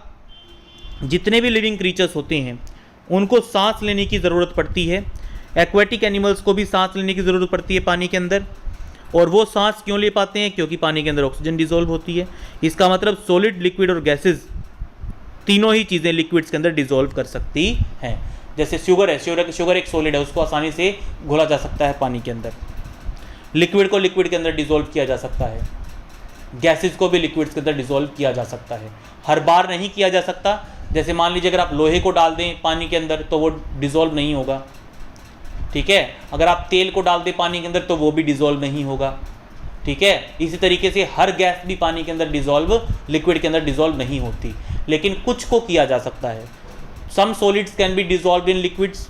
जितने भी लिविंग क्रीचर्स होते हैं उनको सांस लेने की ज़रूरत पड़ती है। एक्वाटिक एनिमल्स को भी सांस लेने की ज़रूरत पड़ती है पानी के अंदर। और वो सांस क्यों ले पाते हैं? क्योंकि पानी के अंदर ऑक्सीजन डिसॉल्व होती है। इसका मतलब सॉलिड, लिक्विड और गैसेस तीनों ही चीज़ें लिक्विड्स के अंदर डिसॉल्व कर सकती हैं। जैसे शुगर है, शुगर एक सॉलिड है, उसको आसानी से घोला जा सकता है पानी के अंदर। लिक्विड को लिक्विड के अंदर डिसॉल्व किया जा सकता है, गैसेस को भी लिक्विड्स के अंदर डिसॉल्व किया जा सकता है। हर बार नहीं किया जा सकता। जैसे मान लीजिए अगर आप लोहे को डाल दें पानी के अंदर तो वो डिसॉल्व नहीं होगा। ठीक है। अगर आप तेल को डाल दें पानी के अंदर तो वो भी डिसॉल्व नहीं होगा। ठीक है। इसी तरीके से हर गैस भी पानी के अंदर डिसॉल्व, लिक्विड के अंदर डिसॉल्व नहीं होती, लेकिन कुछ को किया जा सकता है। Some solids can be dissolved in liquids,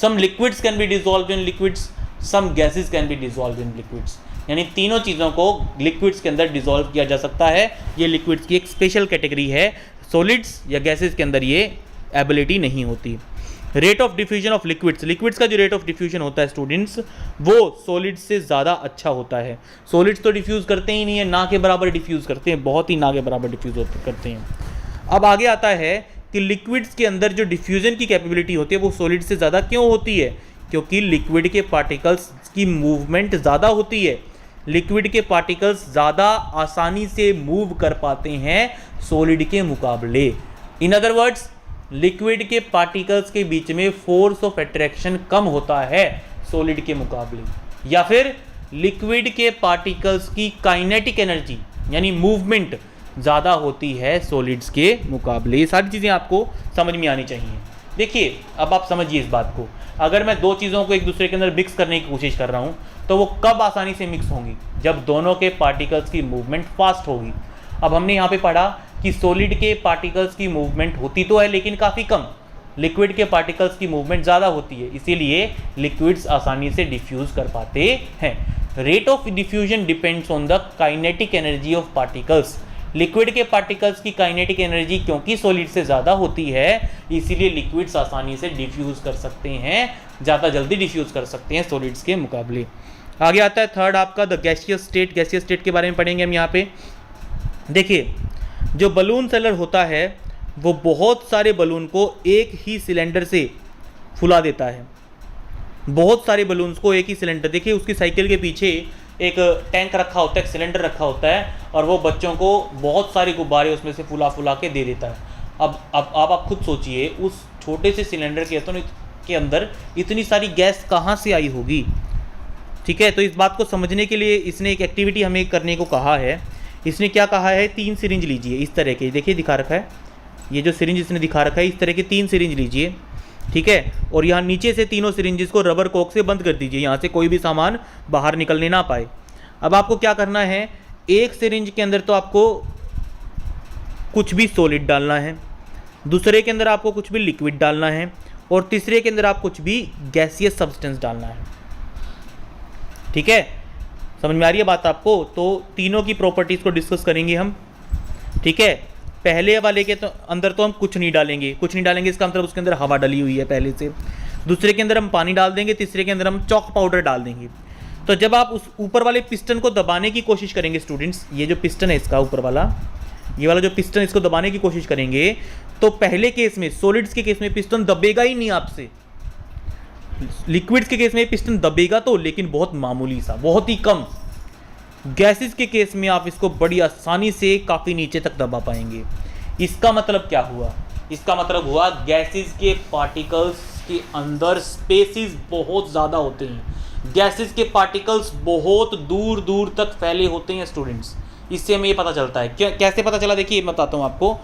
some liquids can be dissolved in liquids, some gases can be dissolved in liquids. यानी तीनों चीज़ों को लिक्विड्स के अंदर डिसॉल्व किया जा सकता है। ये लिक्विड्स की एक स्पेशल कैटेगरी है। सॉलिड्स या गैसेस के अंदर ये एबिलिटी नहीं होती। Rate of diffusion of liquids, liquids का जो रेट ऑफ डिफ्यूजन होता है स्टूडेंट्स, वो सॉलिड्स से ज़्यादा अच्छा होता है। सॉलिड्स तो डिफ्यूज़ करते ही नहीं है, ना के बराबर डिफ्यूज़ करते हैं, बहुत ही ना के बराबर डिफ्यूज़ करते हैं। अब आगे आता है कि लिक्विड्स के अंदर जो डिफ्यूजन की कैपेबिलिटी होती है वो सॉलिड्स से ज़्यादा क्यों होती है? क्योंकि लिक्विड के पार्टिकल्स की मूवमेंट ज़्यादा होती है। लिक्विड के पार्टिकल्स ज़्यादा आसानी से मूव कर पाते हैं सॉलिड के मुकाबले। इन अदर वर्ड्स, लिक्विड के पार्टिकल्स के बीच में फोर्स ऑफ अट्रैक्शन कम होता है सॉलिड के मुकाबले, या फिर लिक्विड के पार्टिकल्स की काइनेटिक एनर्जी यानी मूवमेंट ज़्यादा होती है सॉलिड्स के मुकाबले। ये सारी चीज़ें आपको समझ में आनी चाहिए। देखिए, अब आप समझिए इस बात को, अगर मैं दो चीज़ों को एक दूसरे के अंदर मिक्स करने की कोशिश कर रहा हूँ तो वो कब आसानी से मिक्स होंगी? जब दोनों के पार्टिकल्स की मूवमेंट फास्ट होगी। अब हमने यहाँ पे पढ़ा कि सॉलिड के पार्टिकल्स की मूवमेंट होती तो है लेकिन काफ़ी कम, लिक्विड के पार्टिकल्स की मूवमेंट ज़्यादा होती है, इसीलिए लिक्विड्स आसानी से डिफ्यूज़ कर पाते हैं। Rate of diffusion depends on the kinetic energy of particles. Liquid के पार्टिकल्स की काइनेटिक एनर्जी क्योंकि सॉलिड से ज़्यादा होती है, इसीलिए लिक्विड्स आसानी से डिफ्यूज़ कर सकते हैं, ज़्यादा जल्दी डिफ्यूज़ कर सकते हैं सॉलिड्स के मुकाबले। आगे आता है थर्ड आपका the gaseous state. Gaseous state के बारे में पढ़ेंगे हम यहाँ पे। देखिए, जो बलून सेलर होता है वो बहुत सारे बलून को एक ही सिलेंडर से फुला देता है। बहुत सारे बलून्स को एक ही सिलेंडर, देखिए उसकी साइकिल के पीछे एक टैंक रखा होता है, एक सिलेंडर रखा होता है, और वो बच्चों को बहुत सारे गुब्बारे उसमें से फुला फुला के दे देता है। अब आप खुद सोचिए, उस छोटे से सिलेंडर के अंदर इतनी सारी गैस कहाँ से आई होगी? ठीक है। तो इस बात को समझने के लिए इसने एक एक्टिविटी हमें करने को कहा है। इसने क्या कहा है, 3 सिरिंज लीजिए इस तरह के, देखिए दिखा रखा है, ये जो सिरिंज इसने दिखा रखा है इस तरह के 3 सिरिंज लीजिए। ठीक है। और यहाँ नीचे से तीनों सिरिंजेस को रबर कोक से बंद कर दीजिए, यहाँ से कोई भी सामान बाहर निकलने ना पाए। अब आपको क्या करना है, एक सिरिंज के अंदर तो आपको कुछ भी सॉलिड डालना है, दूसरे के अंदर आपको कुछ भी लिक्विड डालना है, और तीसरे के अंदर आप कुछ भी गैसियस सब्सटेंस डालना है। ठीक है, समझ में आ रही है बात आपको? तो तीनों की प्रॉपर्टीज़ को डिस्कस करेंगे हम। ठीक है। पहले वाले के तो अंदर तो हम कुछ नहीं डालेंगे, इसका मतलब उसके अंदर हवा डली हुई है पहले से। दूसरे के अंदर हम पानी डाल देंगे, तीसरे के अंदर हम चॉक पाउडर डाल देंगे। तो जब आप उस ऊपर वाले पिस्टन को दबाने की कोशिश करेंगे स्टूडेंट्स, ये जो पिस्टन है इसका ऊपर वाला, ये वाला जो पिस्टन, इसको दबाने की कोशिश करेंगे तो पहले केस में, सॉलिड्स के केस में पिस्टन दबेगा ही नहीं आपसे। लिक्विड्स के केस में पिस्टन दबेगा तो, लेकिन बहुत मामूली सा, बहुत ही कम। गैसेस के केस में आप इसको बड़ी आसानी से काफ़ी नीचे तक दबा पाएंगे। इसका मतलब क्या हुआ? इसका मतलब हुआ गैसेस के पार्टिकल्स के अंदर स्पेसिस बहुत ज़्यादा होते हैं। गैसेस के पार्टिकल्स बहुत दूर दूर तक फैले होते हैं स्टूडेंट्स। इससे हमें ये पता चलता है। कैसे पता चला? देखिए मैं बताता हूँ आपको।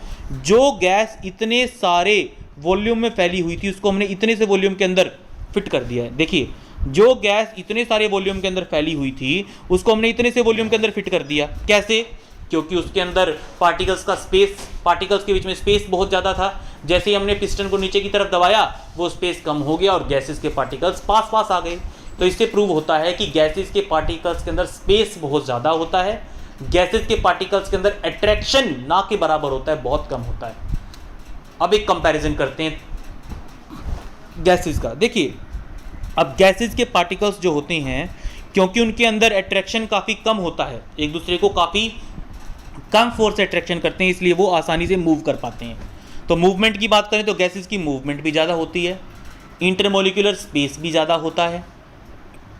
जो गैस इतने सारे वॉल्यूम में फैली हुई थी, उसको हमने इतने से वॉल्यूम के अंदर फिट कर दिया है। देखिए, जो गैस इतने सारे वॉल्यूम के अंदर फैली हुई थी, उसको हमने इतने से वॉल्यूम के अंदर फिट कर दिया। कैसे? क्योंकि उसके अंदर पार्टिकल्स का स्पेस, पार्टिकल्स के बीच में स्पेस बहुत ज़्यादा था। जैसे ही हमने पिस्टन को नीचे की तरफ दबाया, वो स्पेस कम हो गया और गैसेस के पार्टिकल्स पास पास आ गए। तो इससे प्रूव होता है कि गैसेस के पार्टिकल्स के अंदर स्पेस बहुत ज़्यादा होता है। गैसेस के पार्टिकल्स के अंदर अट्रैक्शन ना के बराबर होता है, बहुत कम होता है। अब एक कंपैरिजन करते हैं गैसेस का। देखिए, अब गैसेस के पार्टिकल्स जो होते हैं, क्योंकि उनके अंदर अट्रैक्शन काफ़ी कम होता है, एक दूसरे को काफ़ी कम फोर्स से अट्रैक्शन करते हैं, इसलिए वो आसानी से मूव कर पाते हैं। तो मूवमेंट की बात करें तो गैसेस की मूवमेंट भी ज़्यादा होती है, इंटरमोलिकुलर स्पेस भी ज़्यादा होता है,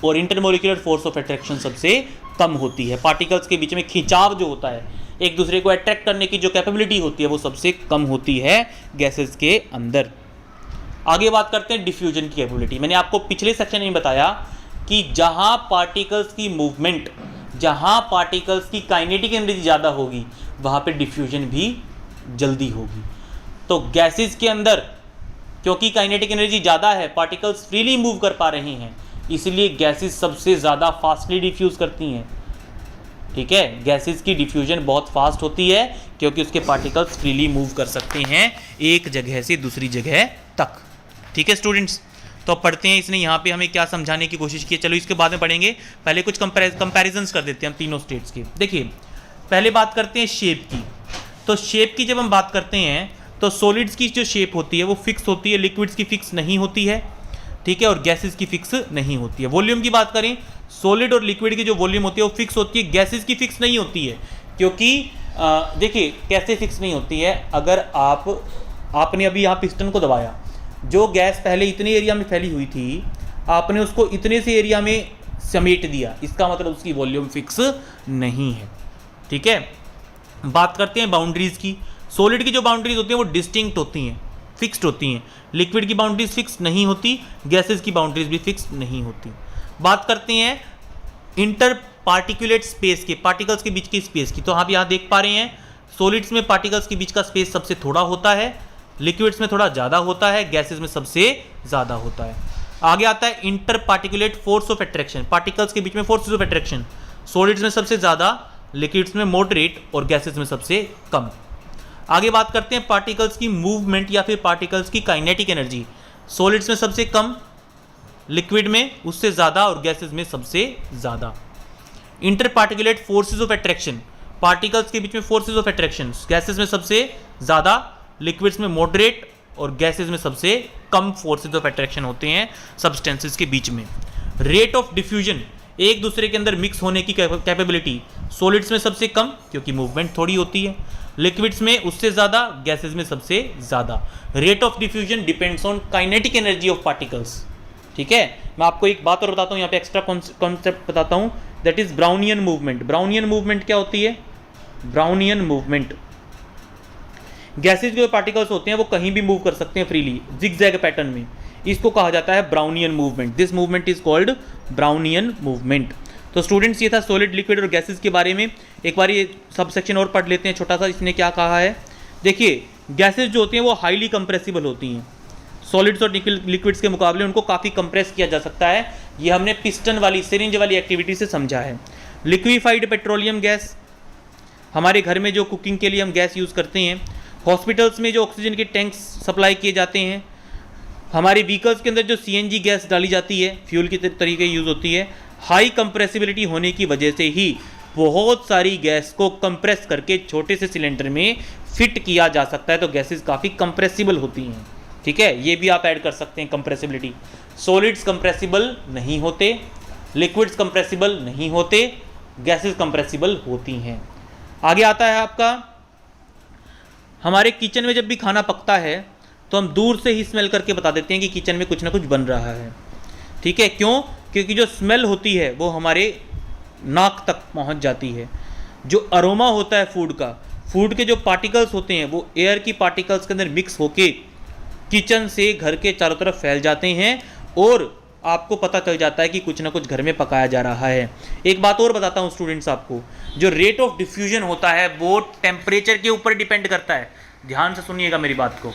और इंटरमोलिकुलर फोर्स ऑफ अट्रैक्शन सबसे कम होती है। पार्टिकल्स के बीच में खिंचाव जो होता है, एक दूसरे को अट्रैक्ट करने की जो कैपेबिलिटी होती है, वो सबसे कम होती है गैसेस के अंदर। आगे बात करते हैं डिफ्यूजन की कैपेबिलिटी। मैंने आपको पिछले सेक्शन में बताया कि जहां पार्टिकल्स की मूवमेंट, जहां पार्टिकल्स की काइनेटिक एनर्जी ज़्यादा होगी, वहां पे डिफ्यूजन भी जल्दी होगी। तो गैसेस के अंदर क्योंकि काइनेटिक एनर्जी ज़्यादा है, पार्टिकल्स फ्रीली मूव कर पा रहे हैं, इसलिए गैसेस सबसे ज़्यादा फास्टली डिफ्यूज़ करती हैं। ठीक है, गैसेस की डिफ्यूजन बहुत फास्ट होती है क्योंकि उसके पार्टिकल्स फ्रीली मूव कर सकते हैं एक जगह से दूसरी जगह तक। ठीक है स्टूडेंट्स, तो अब पढ़ते हैं इसने यहाँ पे हमें क्या समझाने की कोशिश की है। चलो इसके बाद में पढ़ेंगे, पहले कुछ कंपैरिजंस कर देते हैं हम तीनों स्टेट्स की। देखिए, पहले बात करते हैं शेप की। तो शेप की जब हम बात करते हैं तो सॉलिड्स की जो शेप होती है वो फिक्स होती है, लिक्विड्स की फिक्स नहीं होती है। ठीक है, और गैसेस की फिक्स नहीं होती है। वॉल्यूम की बात करें, सॉलिड और लिक्विड की जो वॉल्यूम होती है वो फिक्स होती है, गैसेस की फिक्स नहीं होती है। क्योंकि देखिए कैसे फिक्स नहीं होती है, अगर आपने अभी यहाँ पिस्टन को दबाया, जो गैस पहले इतने एरिया में फैली हुई थी, आपने उसको इतने से एरिया में समेट दिया, इसका मतलब उसकी वॉल्यूम फिक्स नहीं है। ठीक है, बात करते हैं बाउंड्रीज की। सॉलिड की जो बाउंड्रीज होती हैं वो डिस्टिंक्ट होती हैं, फिक्स्ड होती हैं। लिक्विड की बाउंड्रीज फिक्स नहीं होती, गैसेस की बाउंड्रीज भी फिक्स नहीं होती। बात करते हैं इंटर पार्टिकुलेट स्पेस के, पार्टिकल्स के बीच की स्पेस की। तो आप यहाँ देख पा रहे हैं, सॉलिड्स में पार्टिकल्स के बीच का स्पेस सबसे थोड़ा होता है, लिक्विड्स में थोड़ा ज़्यादा होता है, गैसेस में सबसे ज़्यादा होता है। आगे आता है inter particulate force of attraction, particles के बीच में फोर्सेस ऑफ अट्रैक्शन, सॉलिड्स में सबसे ज़्यादा, लिक्विड्स में मॉडरेट और गैसेस में सबसे कम। आगे बात करते हैं पार्टिकल्स की मूवमेंट या फिर पार्टिकल्स की काइनेटिक एनर्जी। सॉलिड्स में सबसे कम, लिक्विड में उससे ज़्यादा और गैसेस में सबसे ज़्यादा। Inter particulate forces of attraction, particles के बीच में फोर्सेस ऑफ अट्रैक्शन, गैसेस में सबसे ज़्यादा, लिक्विड्स में मॉडरेट और गैसेस में सबसे कम फोर्सेस ऑफ अट्रैक्शन होते हैं सब्सटेंसेस के बीच में। रेट ऑफ डिफ्यूजन, एक दूसरे के अंदर मिक्स होने की कैपेबिलिटी, सॉलिड्स में सबसे कम क्योंकि मूवमेंट थोड़ी होती है, लिक्विड्स में उससे ज़्यादा, गैसेस में सबसे ज़्यादा। Rate of diffusion depends on kinetic energy of particles. ठीक है, मैं आपको एक बात और बताता हूँ, यहाँ पे एक्स्ट्रा कॉन्सेप्ट बताता हूँ, that is Brownian movement. Brownian movement क्या होती है? ब्राउनियन मूवमेंट, गैसेज के पार्टिकल्स होते हैं वो कहीं भी मूव कर सकते हैं फ्रीली, जिगजैग पैटर्न में, इसको कहा जाता है Brownian movement. This movement is called Brownian movement. तो स्टूडेंट्स, ये था सॉलिड, लिक्विड और गैसेज के बारे में। एक बार ये सब सेक्शन और पढ़ लेते हैं छोटा सा, इसने क्या कहा है। देखिए, गैसेज जो होती हैं वो हाईली कंप्रेसिबल होती हैं, सॉलिड्स और लिक्विड्स के मुकाबले उनको काफ़ी कंप्रेस किया जा सकता है। ये हमने पिस्टन वाली, सिरिंज वाली एक्टिविटी से समझा है। लिक्विफाइड पेट्रोलियम गैस, हमारे घर में जो कुकिंग के लिए हम गैस यूज़ करते हैं, हॉस्पिटल्स में जो ऑक्सीजन के टैंक्स सप्लाई किए जाते हैं, हमारे व्हीकल्स के अंदर जो सीएनजी गैस डाली जाती है, फ्यूल की तरीके यूज़ होती है, हाई कंप्रेसिबिलिटी होने की वजह से ही बहुत सारी गैस को कंप्रेस करके छोटे से सिलेंडर में फिट किया जा सकता है, तो गैसेस काफ़ी कंप्रेसिबल होती हैं। ठीक है, ये भी आप ऐड कर सकते हैं कंप्रेसिबिलिटी। सॉलिड्स कंप्रेसिबल नहीं होते, लिक्विड्स कंप्रेसिबल नहीं होते, गैसेस कंप्रेसिबल होती हैं। आगे आता है आपका, हमारे किचन में जब भी खाना पकता है तो हम दूर से ही स्मेल करके बता देते हैं कि किचन में कुछ ना कुछ बन रहा है। ठीक है, क्यों? क्योंकि जो स्मेल होती है वो हमारे नाक तक पहुंच जाती है। जो अरोमा होता है फूड का, फूड के जो पार्टिकल्स होते हैं वो एयर की पार्टिकल्स के अंदर मिक्स होके किचन से घर के चारों तरफ फैल जाते हैं और आपको पता चल जाता है कि कुछ ना कुछ घर में पकाया जा रहा है। एक बात और बताता हूँ स्टूडेंट्स आपको, जो रेट ऑफ डिफ्यूजन होता है वो टेम्परेचर के ऊपर डिपेंड करता है। ध्यान से सुनिएगा मेरी बात को।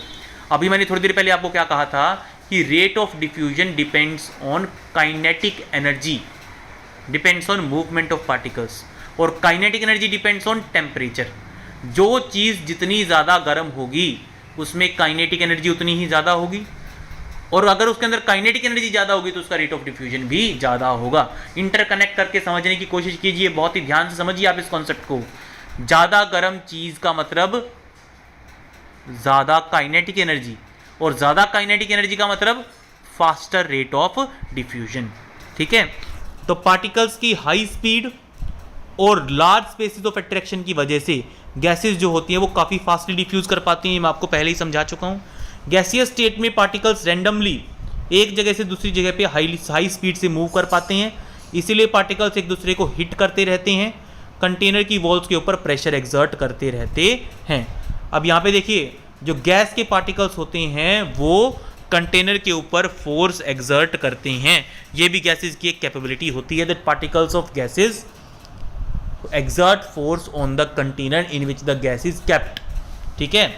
अभी मैंने थोड़ी देर पहले आपको क्या कहा था कि rate of diffusion depends on kinetic energy, depends on movement of particles, और kinetic energy depends on temperature. जो चीज़ जितनी ज़्यादा गर्म होगी उसमें काइनेटिक एनर्जी उतनी ही ज़्यादा होगी, और अगर उसके अंदर काइनेटिक एनर्जी ज़्यादा होगी तो उसका रेट ऑफ डिफ्यूजन भी ज़्यादा होगा। इंटरकनेक्ट करके समझने की कोशिश कीजिए, बहुत ही ध्यान से समझिए आप इस कॉन्सेप्ट को। ज़्यादा गर्म चीज़ का मतलब ज़्यादा काइनेटिक एनर्जी, और ज़्यादा काइनेटिक एनर्जी का मतलब फास्टर रेट ऑफ डिफ्यूजन। ठीक है, तो पार्टिकल्स की हाई स्पीड और लार्ज स्पेसिस ऑफ अट्रैक्शन की वजह से गैसेस जो होती हैं वो काफ़ी फास्टली डिफ्यूज़ कर पाती हैं। मैं आपको पहले ही समझा चुका हूँ। गैसियस स्टेट में पार्टिकल्स रैंडमली एक जगह से दूसरी जगह पे हाई स्पीड से मूव कर पाते हैं, इसीलिए पार्टिकल्स एक दूसरे को हिट करते रहते हैं, कंटेनर की वॉल्स के ऊपर प्रेशर एक्सर्ट करते रहते हैं। अब यहाँ पे देखिए, जो गैस के पार्टिकल्स होते हैं वो कंटेनर के ऊपर फोर्स एक्सर्ट करते हैं। ये भी गैसेस की एक कैपेबिलिटी होती है, that particles of gases exert force on the container in which the gas is kept. ठीक है,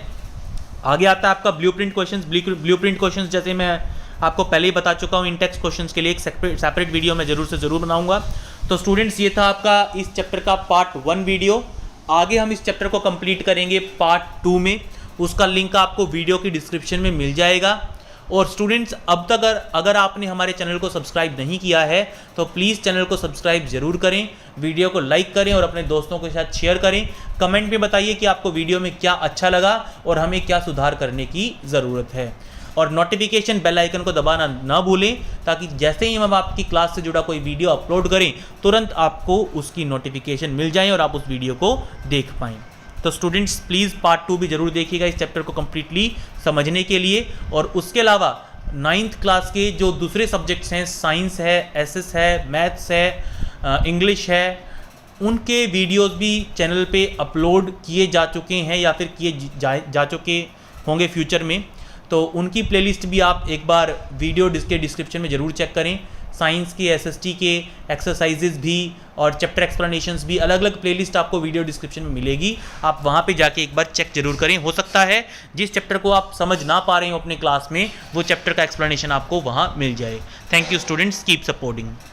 आगे आता है आपका ब्लूप्रिंट क्वेश्चंस। ब्लूप्रिंट क्वेश्चंस जैसे मैं आपको पहले ही बता चुका हूँ, इन टेक्स्ट क्वेश्चंस के लिए एक सेपरेट वीडियो मैं जरूर से जरूर बनाऊंगा। तो स्टूडेंट्स, ये था आपका इस चैप्टर का पार्ट 1 वीडियो। आगे हम इस चैप्टर को कंप्लीट करेंगे पार्ट 2 में, उसका लिंक आपको वीडियो की डिस्क्रिप्शन में मिल जाएगा। और स्टूडेंट्स, अब तक अगर आपने हमारे चैनल को सब्सक्राइब नहीं किया है तो प्लीज़ चैनल को सब्सक्राइब जरूर करें, वीडियो को लाइक करें और अपने दोस्तों के साथ शेयर करें। कमेंट में बताइए कि आपको वीडियो में क्या अच्छा लगा और हमें क्या सुधार करने की ज़रूरत है। और नोटिफिकेशन बेल आइकन को दबाना ना भूलें, ताकि जैसे ही हम आपकी क्लास से जुड़ा कोई वीडियो अपलोड करें तुरंत आपको उसकी नोटिफिकेशन मिल जाए और आप उस वीडियो को देख पाएँ। तो स्टूडेंट्स, प्लीज़ पार्ट 2 भी जरूर देखिएगा इस चैप्टर को कम्प्लीटली समझने के लिए। और उसके अलावा 9th क्लास के जो दूसरे सब्जेक्ट्स हैं, साइंस है, एसएस है, मैथ्स है, इंग्लिश है, उनके वीडियोस भी चैनल पे अपलोड किए जा चुके हैं या फिर किए जा चुके होंगे फ्यूचर में। तो उनकी प्लेलिस्ट भी आप एक बार वीडियो के डिस्क्रिप्शन में ज़रूर चेक करें। साइंस के, एसएसटी के एक्सरसाइजेज भी और चैप्टर एक्सप्लेनेशंस भी, अलग अलग प्लेलिस्ट आपको वीडियो डिस्क्रिप्शन में मिलेगी। आप वहाँ पे जाके एक बार चेक जरूर करें। हो सकता है जिस चैप्टर को आप समझ ना पा रहे हो अपने क्लास में, वो चैप्टर का एक्सप्लेनेशन आपको वहाँ मिल जाए। Thank you students, keep supporting.